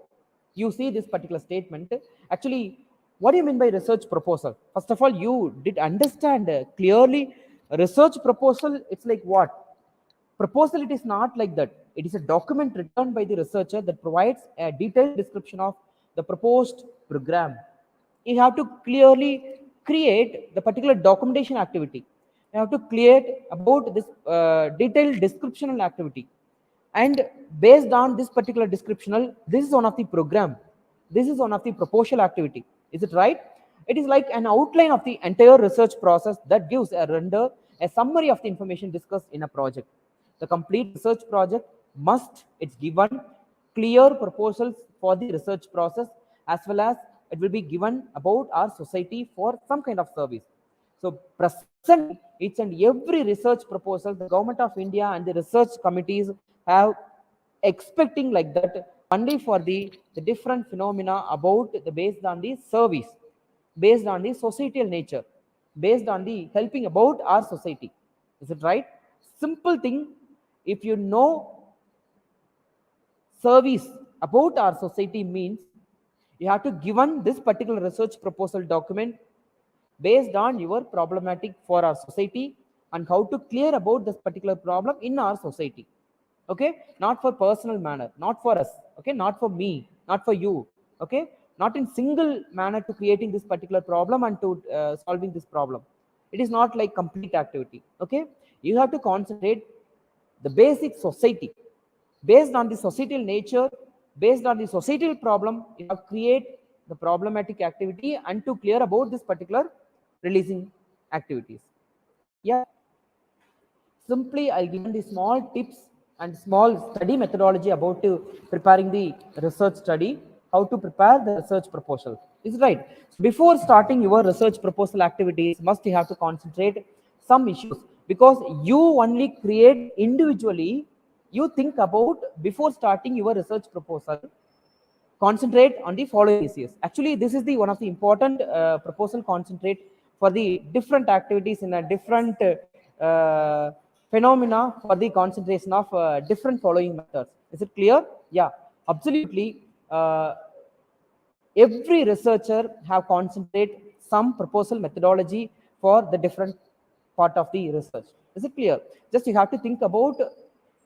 You see this particular statement. Actually, what do you mean by research proposal? First of all, you did understand clearly research proposal. It's like what? Proposal, it is not like that. It is a document written by the researcher that provides a detailed description of the proposed program. You have to clearly create the particular documentation activity. You have to create about this detailed descriptional activity, and based on this particular descriptional, this is one of the program, this is one of the proposal activity. Is it right? It is like an outline of the entire research process that gives a render a summary of the information discussed in a project. The complete research project must, it's given clear proposals for the research process, as well as it will be given about our society for some kind of service. So presently, each and every research proposal, the government of India and the research committees have expecting like that only for the different phenomena about the based on the service, based on the societal nature, based on the helping about our society. Is it right? Simple thing, if you know service about our society means you have to given this particular research proposal document based on your problematic for our society and how to clear about this particular problem in our society. Okay, not for personal manner, not for us, okay, not for me, not for you, okay, not in single manner to creating this particular problem and to solving this problem. It is not like complete activity. Okay, you have to concentrate the basic society, based on the societal nature, based on the societal problem, you have to create the problematic activity and to clear about this particular releasing activities. Yeah, simply I'll given the small tips and small study methodology about to preparing the research study, how to prepare the research proposal. Is right? So before starting your research proposal activities, must you have to concentrate some issues, because you only create individually. You think about before starting your research proposal, concentrate on the following issues. Actually, this is the one of the important proposal concentrate for the different activities in a different phenomena for the concentration of different following methods. Is it clear? Yeah, absolutely. Every researcher have concentrate some proposal methodology for the different part of the research. Is it clear? Just you have to think about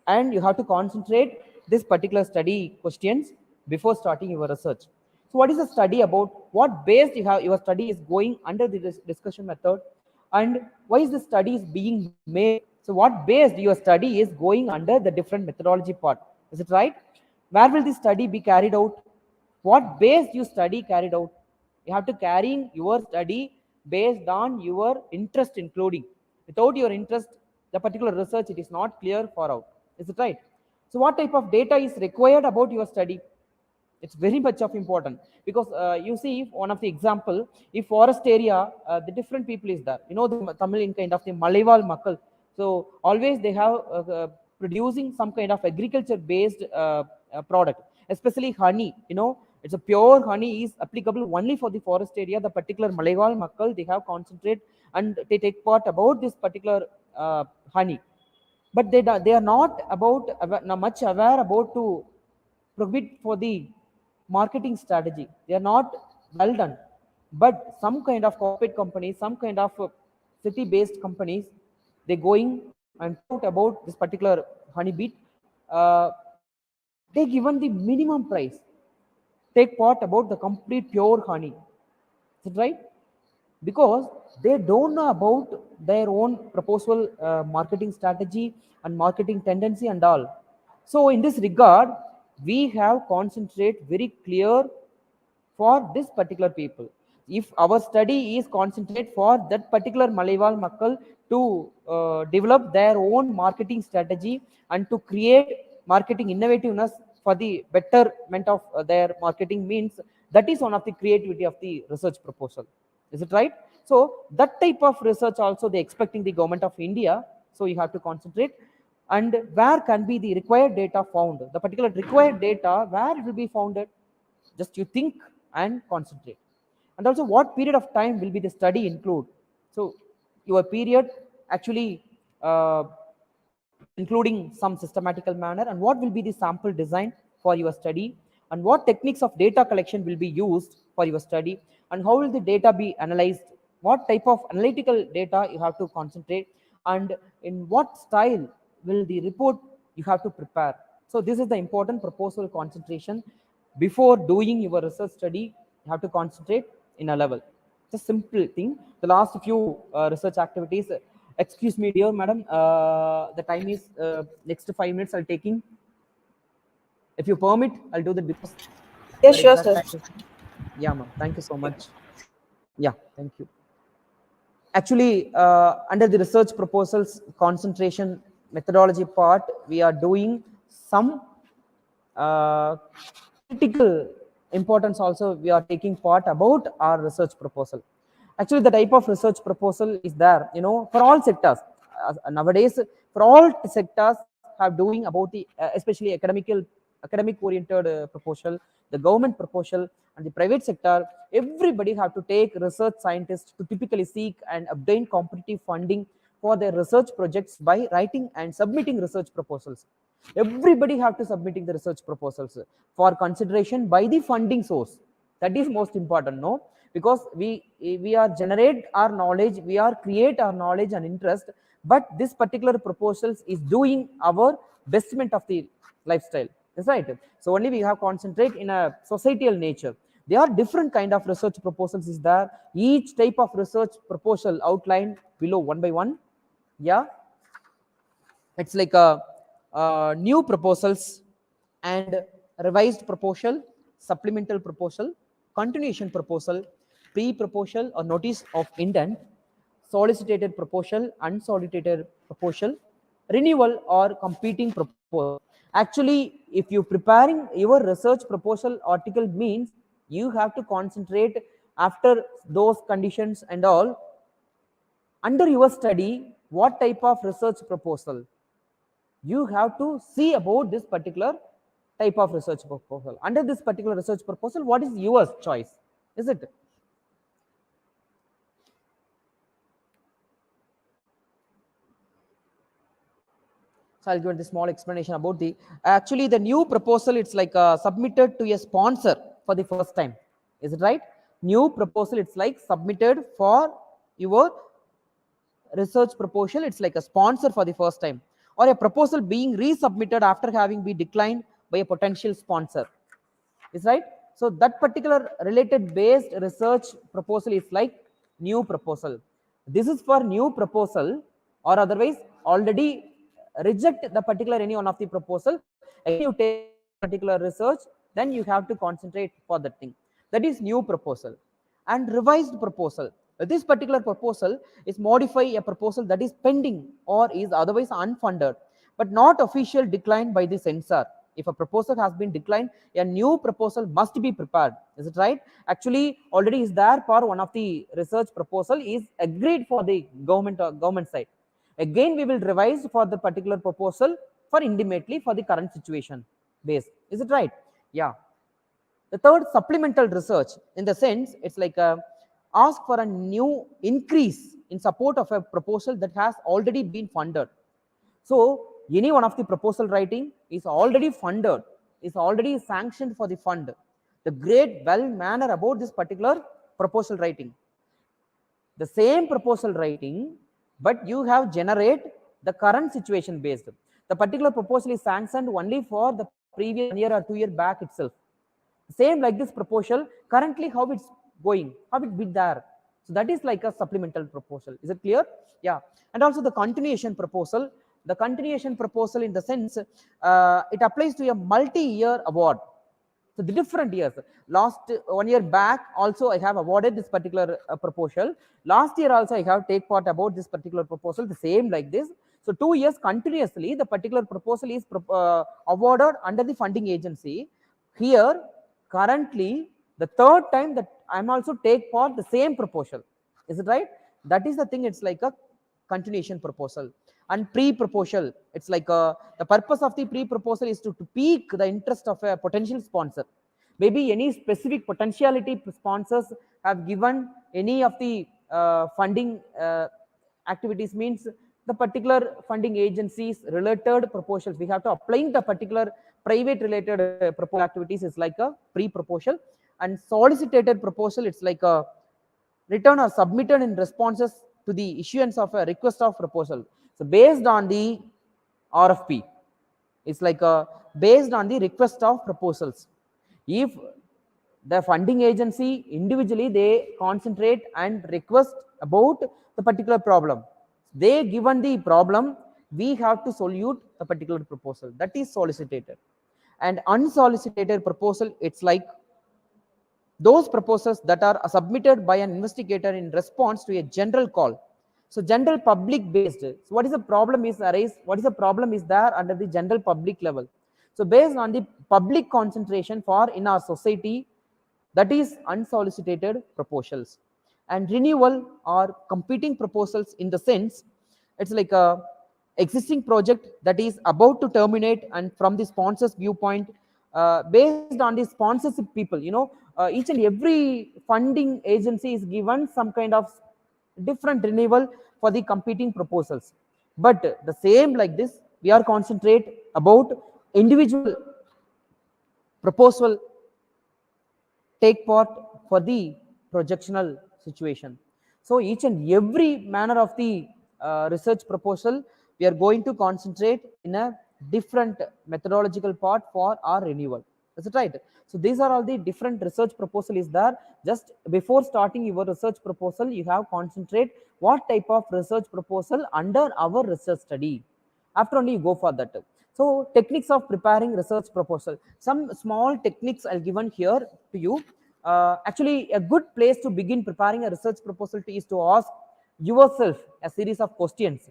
and you have to concentrate this particular study questions before starting your research. So what is the study about? What base you have your study is going under the discussion method, and why is the study is being made? So what base your study is going under the different methodology part? Is it right? Where will the study be carried out? What base you study carried out? You have to carrying your study based on your interest including. Without your interest, the particular research, it is not clear for out. Is it right? So what type of data is required about your study? It's very much of important, because you see one of the example, if forest area, the different people is there, you know, the Tamil in kind of the Malaival Makkal. So always they have producing some kind of agriculture based product, especially honey, you know, it's a pure honey is applicable only for the forest area. The particular Malaival Makkal, they have concentrate and they take part about this particular honey, but they are not about much aware about to prohibit for the marketing strategy. They are not well done. But some kind of corporate companies, some kind of city-based companies, they going and talk about this particular honeybee. Uh, they given the minimum price. Take part about the complete pure honey. Is it right? Because they don't know about their own proposal marketing strategy and marketing tendency and all. So in this regard, we have concentrate very clear for this particular people. If our study is concentrate for that particular Malaival Makkal to develop their own marketing strategy and to create marketing innovativeness for the betterment of their marketing means, that is one of the creativity of the research proposal. Is it right? So that type of research also they expecting the government of India. So you have to concentrate. And where can be the required data found? The particular required data, where it will be founded? Just you think and concentrate. And also what period of time will be the study include? So your period actually including some systematical manner, and what will be the sample design for your study, and what techniques of data collection will be used for your study, and how will the data be analyzed, what type of analytical data you have to concentrate, and in what style will the report you have to prepare. So this is the important proposal concentration. before doing your research study, you have to concentrate in a level. It's a simple thing. The last few research activities. Excuse me, dear madam. The time is next 5 minutes. I'll taking. If you permit, I'll do that because Yeah, your sure, exact sir. time is. Yeah, ma'am. Thank you so much. Yeah, thank you. Actually, under the research proposals concentration methodology part, we are doing some critical importance also. We are taking part about our research proposal. Actually, the type of research proposal is there, for all sectors. Nowadays, for all sectors have doing about the especially academic oriented proposal, the government proposal, and the private sector. Everybody have to take research scientists to typically seek and obtain competitive funding for their research projects by writing and submitting research proposals. Everybody have to submitting the research proposals for consideration by the funding source. That is most important, no? Because we are generate our knowledge, we are create our knowledge and interest, but this particular proposals is doing our bestment of the lifestyle. That's right. So only we have concentrate in a societal nature. There are different kind of research proposals is there. Each type of research proposal outlined below one by one. Yeah, it's like a new proposals and revised proposal, supplemental proposal, continuation proposal, pre-proposal or notice of intent, solicited proposal, unsolicited proposal, renewal or competing proposal. Actually, if you preparing your research proposal article means you have to concentrate after those conditions and all. Under your study, what type of research proposal you have to see about this particular type of research proposal. Under this particular research proposal, what is your choice? Is it? So I'll give the small explanation about the actually the new proposal. It's like submitted to a sponsor for the first time. Is it right? New proposal. It's like submitted for your research proposal. It's like a sponsor for the first time, or a proposal being resubmitted after having been declined by a potential sponsor. Is right. So that particular related based research proposal is like new proposal. This is for new proposal, or otherwise already reject the particular any one of the proposal. Again you take particular research, then you have to concentrate for that thing. That is new proposal. And revised proposal. This particular proposal is modify a proposal that is pending or is otherwise unfunded, but not official declined by the censor. If a proposal has been declined, a new proposal must be prepared. Is it right? Actually, already is there for one of the research proposal is agreed for the government side. Again, we will revise for the particular proposal for intimately for the current situation base. Is it right? Yeah. The third, supplemental research, in the sense it's like ask for a new increase in support of a proposal that has already been funded. So any one of the proposal writing is already funded, is already sanctioned for the fund. The great well manner about this particular proposal writing. The same proposal writing, but you have generate the current situation based. The particular proposal is sanctioned only for the previous 1 year or 2 year back itself. Same like this proposal, currently how it's going, how it be there. So that is like a supplemental proposal. Is it clear? Yeah. And also the continuation proposal. The continuation proposal in the sense, it applies to a multi-year award. So the different years. Last 1 year back also I have awarded this particular proposal. Last year also I have take part about this particular proposal, the same like this. So 2 years continuously the particular proposal is awarded under the funding agency. Here currently the third time that I'm also take part the same proposal. Is it right? That is the thing. It's like a continuation proposal. And pre-proposal, it's like the purpose of the pre-proposal is to pique the interest of a potential sponsor. Maybe any specific potentiality sponsors have given any of the funding activities, means the particular funding agencies related proposals. We have to apply the particular private related proposal activities is like a pre-proposal. And solicited proposal, it's like a written or submitted in responses to the issuance of a request of proposal. So based on the RFP, it's like based on the request of proposals. If the funding agency individually they concentrate and request about the particular problem, they given the problem, we have to solute the particular proposal, that is solicited. And unsolicited proposal, it's like those proposals that are submitted by an investigator in response to a general call. So general public based, so what is the problem is arise, what is the problem is there under the general public level. So based on the public concentration for in our society, that is unsolicited proposals. And renewal or competing proposals, in the sense it's like a existing project that is about to terminate, and from the sponsor's viewpoint, based on the sponsorship people, each and every funding agency is given some kind of different renewal for the competing proposals. But the same like this, we are concentrate about individual proposal take part for the projectional situation. So each and every manner of the research proposal, we are going to concentrate in a different methodological part for our renewal. Is it right? So these are all the different research proposal is there. Just before starting your research proposal, you have concentrate what type of research proposal under our research study. After only you go for that. So techniques of preparing research proposal, some small techniques I'll given here to you. Actually a good place to begin preparing a research proposal is to ask yourself a series of questions.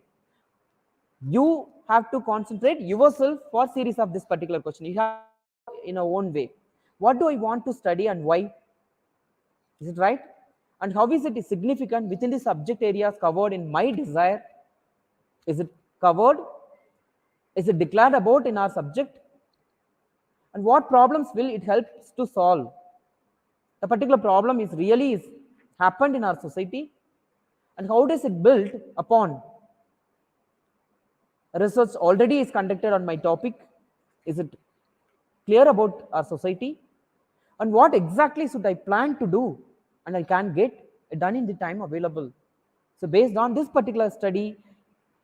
You have to concentrate yourself for series of this particular question. You have to ask in a own way, what do I want to study and why? Is it right? And how is it significant within the subject areas covered in my desire? Is it covered? Is it declared about in our subject? And what problems will it help to solve? The particular problem is really is happened in our society, and how does it build upon research already is conducted on my topic? Is it clear about our society? And what exactly should I plan to do and I can get it done in the time available? So based on this particular study,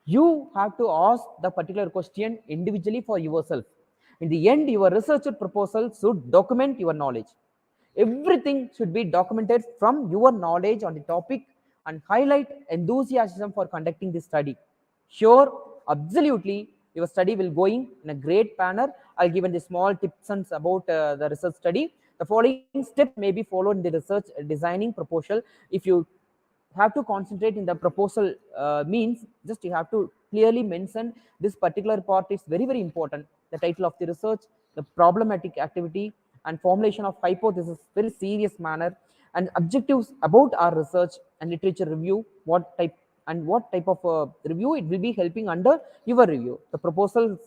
you have to ask the particular question individually for yourself. In the end, your research proposal should document your knowledge. Everything should be documented from your knowledge on the topic and highlight enthusiasm for conducting this study. Sure, absolutely, your study will going in a great manner. I'll give the small tips and about the research study. The following steps may be followed in the research designing proposal. If you have to concentrate in the proposal, means just you have to clearly mention this particular part is very very important. The title of the research, the problematic activity, and formulation of hypothesis, very serious manner, and objectives about our research, and literature review, what type of review it will be helping under your review. The proposal's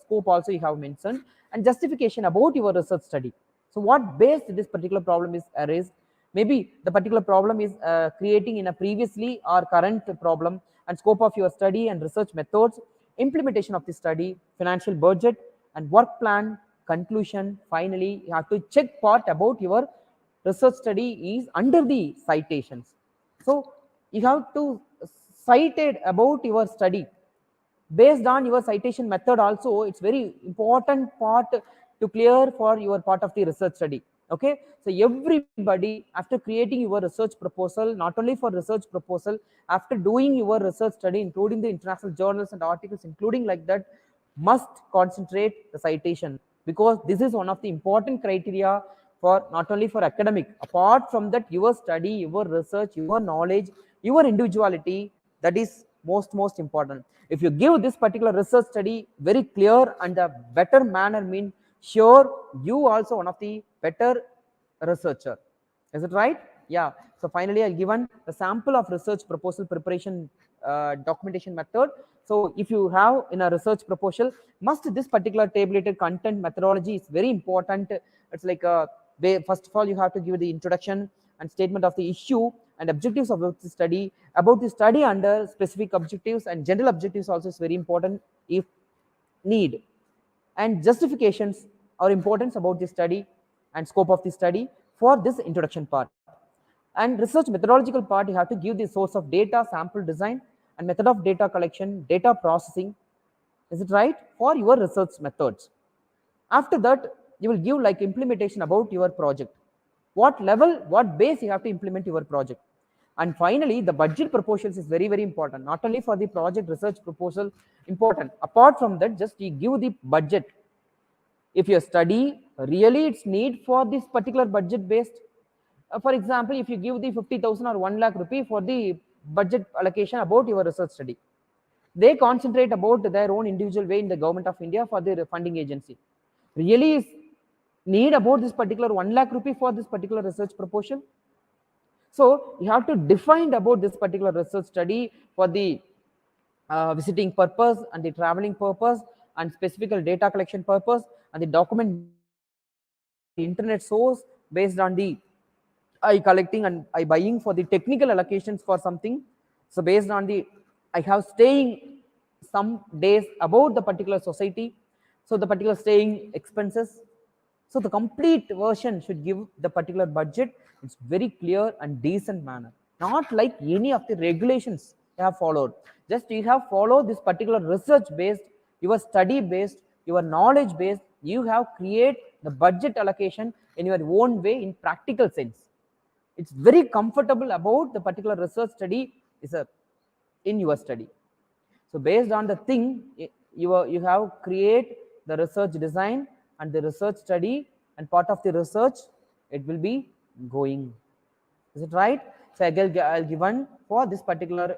scope also you have mentioned, and justification about your research study. So what based this particular problem is raised? Maybe the particular problem is creating in a previously or current problem, and scope of your study and research methods, implementation of the study, financial budget, and work plan, conclusion. Finally, you have to check part about your research study is under the citations. So you have to cite it about your study. Based on your citation method also, it's very important part to clear for your part of the research study. Okay, so everybody after creating your research proposal, not only for research proposal, after doing your research study, including the international journals and articles, including like that, must concentrate the citation, because this is one of the important criteria for not only for academic. Apart from that, your study, your research, your knowledge, your individuality, that is most important. If you give this particular research study very clear and a better manner, mean sure you also one of the better researcher. Is it right? Yeah. So finally, I've given the sample of research proposal preparation documentation method. So if you have in a research proposal, must this particular tabulated content methodology is very important. It's like first of all, you have to give the introduction and statement of the issue and objectives of the study, about the study under specific objectives, and general objectives also is very important if need, and justifications or importance about the study and scope of the study for this introduction part. And research methodological part, you have to give the source of data, sample design, and method of data collection, data processing. Is it right? For your research methods. After that, you will give like implementation about your project, what level, what base you have to implement your project. And finally, the budget proposals is very, very important, not only for the project research proposal important. Apart from that, just you give the budget. If your study really it's need for this particular budget based, for example, if you give the 50,000 or 1 lakh rupee for the budget allocation about your research study, they concentrate about their own individual way in the government of India for their funding agency. Really is need about this particular 1 lakh rupee for this particular research proposal. So you have to define about this particular research study for the visiting purpose and the traveling purpose and specific data collection purpose and the document based on the internet source, based on the I collecting and I buying for the technical allocations for something. So based on the I have staying some days about the particular society, so the particular staying expenses. So the complete version should give the particular budget. It's very clear and decent manner, not like any of the regulations you have followed. Just you have followed this particular research based, your study based, your knowledge based. You have create the budget allocation in your own way in practical sense. It's very comfortable about the particular research study is a in your study. So based on the thing, you have create the research design and the research study, and part of the research it will be going. Is it right? So I'll give one for this particular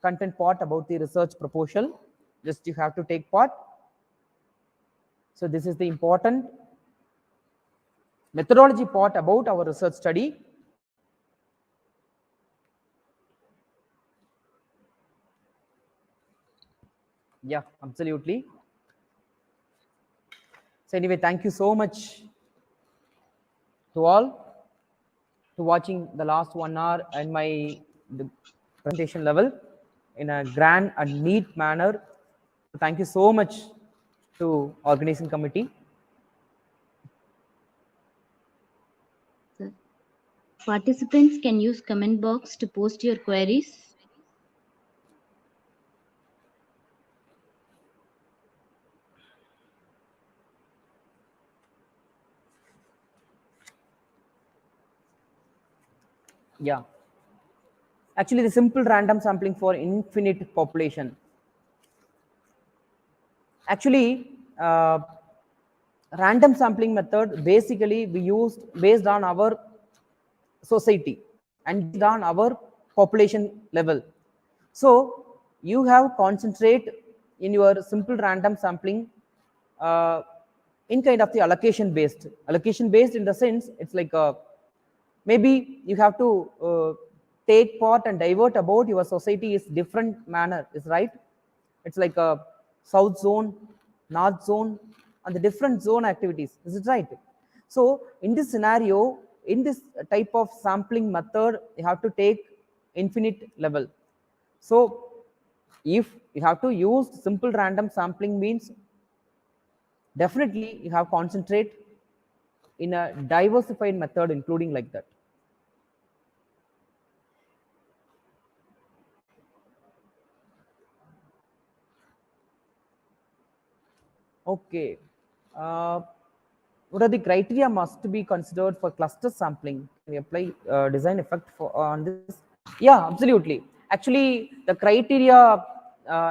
content part about the research proposal. Just you have to take part. So this is the important methodology part about our research study. Yeah, absolutely. So anyway, thank you so much to all to watching the last 1 hour and my the presentation level in a grand and neat manner. Thank you so much to organizing committee. Sir, participants can use comment box to post your queries. Yeah, actually the simple random sampling for infinite population. Actually, random sampling method basically we used based on our society and based on our population level. So you have concentrate in your simple random sampling in kind of the allocation based in the sense it's like maybe you have to take part and divert about your society is different manner, is right. It's like a south zone, north zone, and the different zone activities, is it right? So in this scenario, in this type of sampling method, you have to take infinite level. So if you have to use simple random sampling means definitely you have concentrate in a diversified method including like that. Okay. What are the criteria must be considered for cluster sampling? Can we apply design effect for on this? Yeah, absolutely. Actually, the criteria,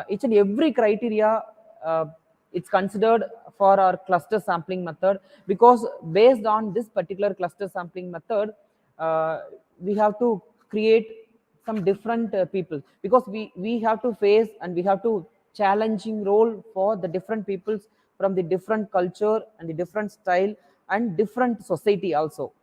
each and every criteria, uh, it's considered for our cluster sampling method, because based on this particular cluster sampling method, we have to create some different people, because we have to face and we have to challenging role for the different peoples from the different culture and the different style and different society also.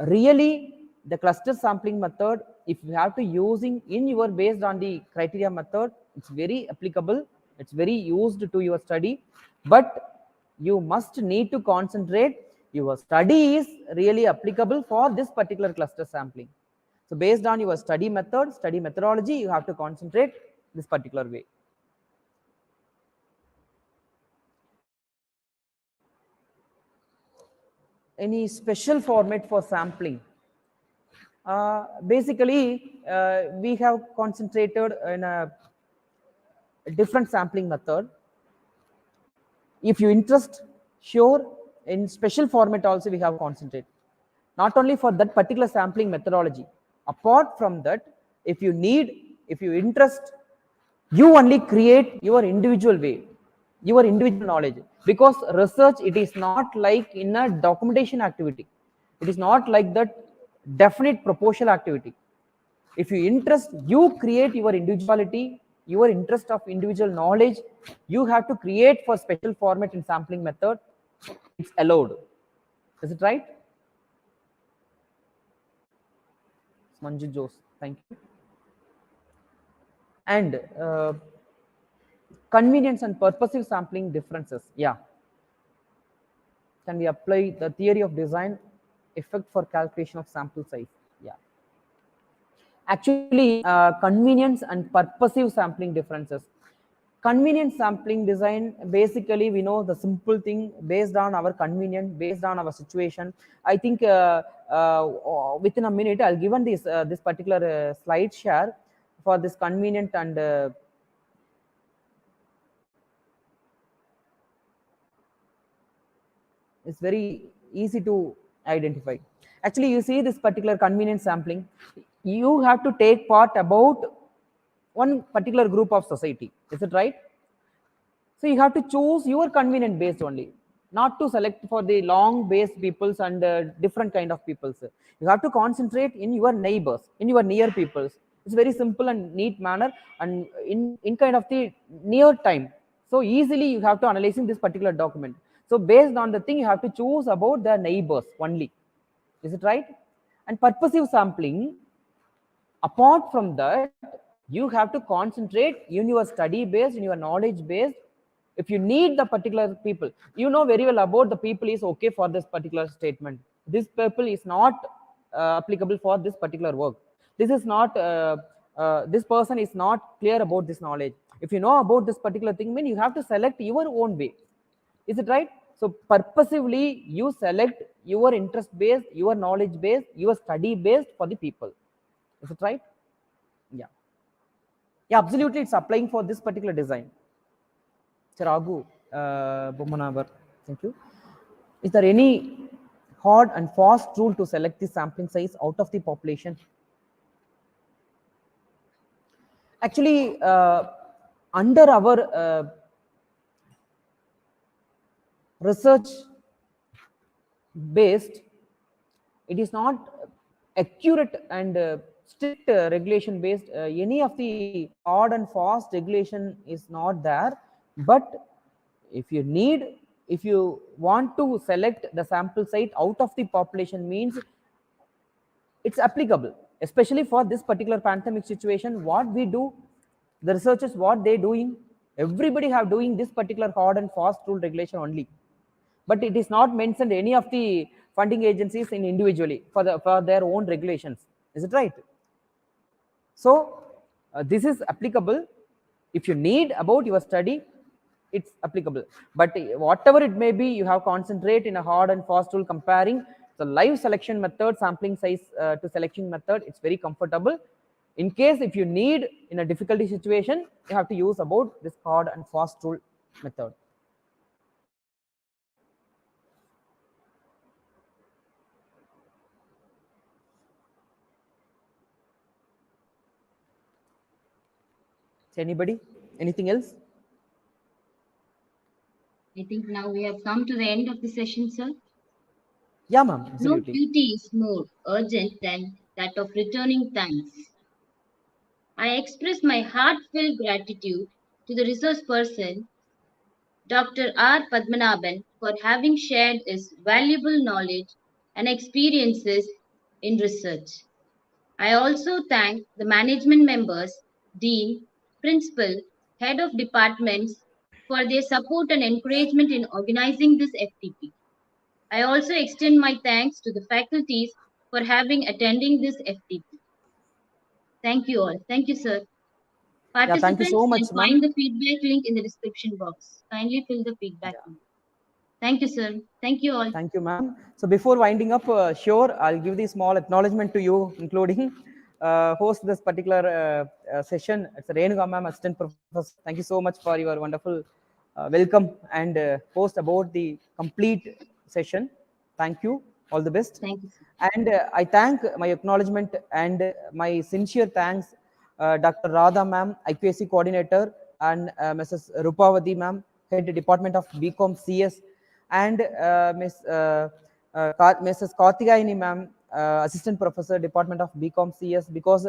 Really the cluster sampling method, if you have to using in your based on the criteria method, it's very applicable, it's very used to your study, but you must need to concentrate your study is really applicable for this particular cluster sampling. So based on your study method, study methodology, you have to concentrate this particular way. Any special format for sampling? Basically, we have concentrated in a different sampling method. If you interest, sure, in special format also we have concentrate. Not only for that particular sampling methodology. Apart from that, if you need, if you interest, you only create your individual way, your individual knowledge. Because research, it is not like in a documentation activity. It is not like that definite proportional activity. If you interest, you create your individuality, your interest of individual knowledge, you have to create for special format in sampling method. It's allowed. Is it right? Manju Jose, thank you. And convenience and purposive sampling differences. Yeah. Can we apply the theory of design effect for calculation of sample size? Yeah. Actually, convenience and purposive sampling differences. Convenient sampling design, basically we know the simple thing based on our convenience, based on our situation. I think within a minute I'll given this particular slide share for this convenient and it's very easy to identify. Actually, you see this particular convenience sampling, you have to take part about one particular group of society. Is it right? So you have to choose your convenient based only, not to select for the long based peoples and different kind of peoples. You have to concentrate in your neighbors, in your near peoples. It's very simple and neat manner, and in kind of the near time. So easily you have to analyzing this particular document. So based on the thing, you have to choose about the neighbors only. Is it right? And purposive sampling, apart from that, you have to concentrate in your study based, in your knowledge based. If you need the particular people, you know very well about the people is okay for this particular statement, this people is not applicable for this particular work, this is not this person is not clear about this knowledge. If you know about this particular thing, mean you have to select your own way. Is it right? So purposively you select your interest based, your knowledge based, your study based for the people. Is it right? Yeah. Yeah, absolutely. It's applying for this particular design. Chiragu, Bomanavar, thank you. Is there any hard and fast rule to select the sampling size out of the population? Actually, under our research based, it is not accurate and strict regulation based. Any of the hard and fast regulation is not there. But if you need, if you want to select the sample site out of the population, means it's applicable, especially for this particular pandemic situation. What we do, the researchers, what they doing, everybody have doing this particular hard and fast rule regulation only. But it is not mentioned any of the funding agencies in individually for their own regulations. Is it right? So this is applicable. If you need about your study, it's applicable. But whatever it may be, you have concentrate in a hard and fast rule comparing the live selection method, sampling size to selection method. It's very comfortable. In case if you need in a difficulty situation, you have to use about this hard and fast rule method. Anybody? Anything else? I think now we have come to the end of the session, sir. Yeah, ma'am, No absolutely. duty is more urgent than that of returning thanks. I express my heartfelt gratitude to the resource person, Dr. R. Padmanabhan, for having shared his valuable knowledge and experiences in research. I also thank the management members, dean, principal, head of departments for their support and encouragement in organizing this FTP. I also extend my thanks to the faculties for having attending this FTP. Thank you all. Thank you, sir. Yeah, thank you so Participants much, can ma'am. find the feedback link in the description box. Kindly fill the feedback Yeah. link. Thank you, sir. Thank you all. Thank you, ma'am. So before winding up, sure, I'll give the small acknowledgement to you, including host this particular session. It's Renuga, ma'am, assistant professor. Thank you so much for your wonderful welcome and post about the complete session. Thank you. All the best. Thank you, sir. And I thank my acknowledgement and my sincere thanks, Dr. Radha ma'am, IQAC coordinator, and Mrs. Rupavati ma'am, head department of BCom CS, and Mrs. Karthikayani ma'am, assistant professor, department of BCom CS, because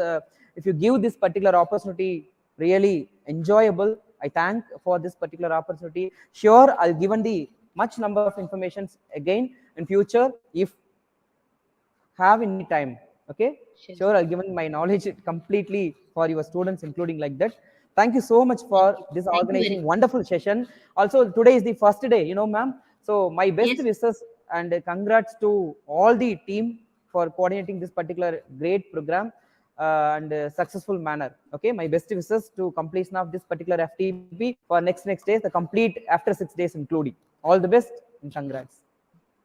if you give this particular opportunity, really enjoyable. I thank for this particular opportunity. Sure, I'll given the much number of informations again in future if have any time. Okay, Sure, sure, sir. I'll given my knowledge completely for your students, including like that. Thank you so much for Thank you. this Thank you very organizing much. wonderful session. Also, today is the first day, you know, ma'am. So my best Yes, wishes and congrats to all the team for coordinating this particular great program and successful manner. Okay, my best wishes to completion of this particular FTP for next days, the complete after 6 days including. All the best and congrats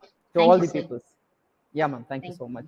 to thank all you, the sir. peoples. Yeah, ma'am. Thank you Thank so you. much.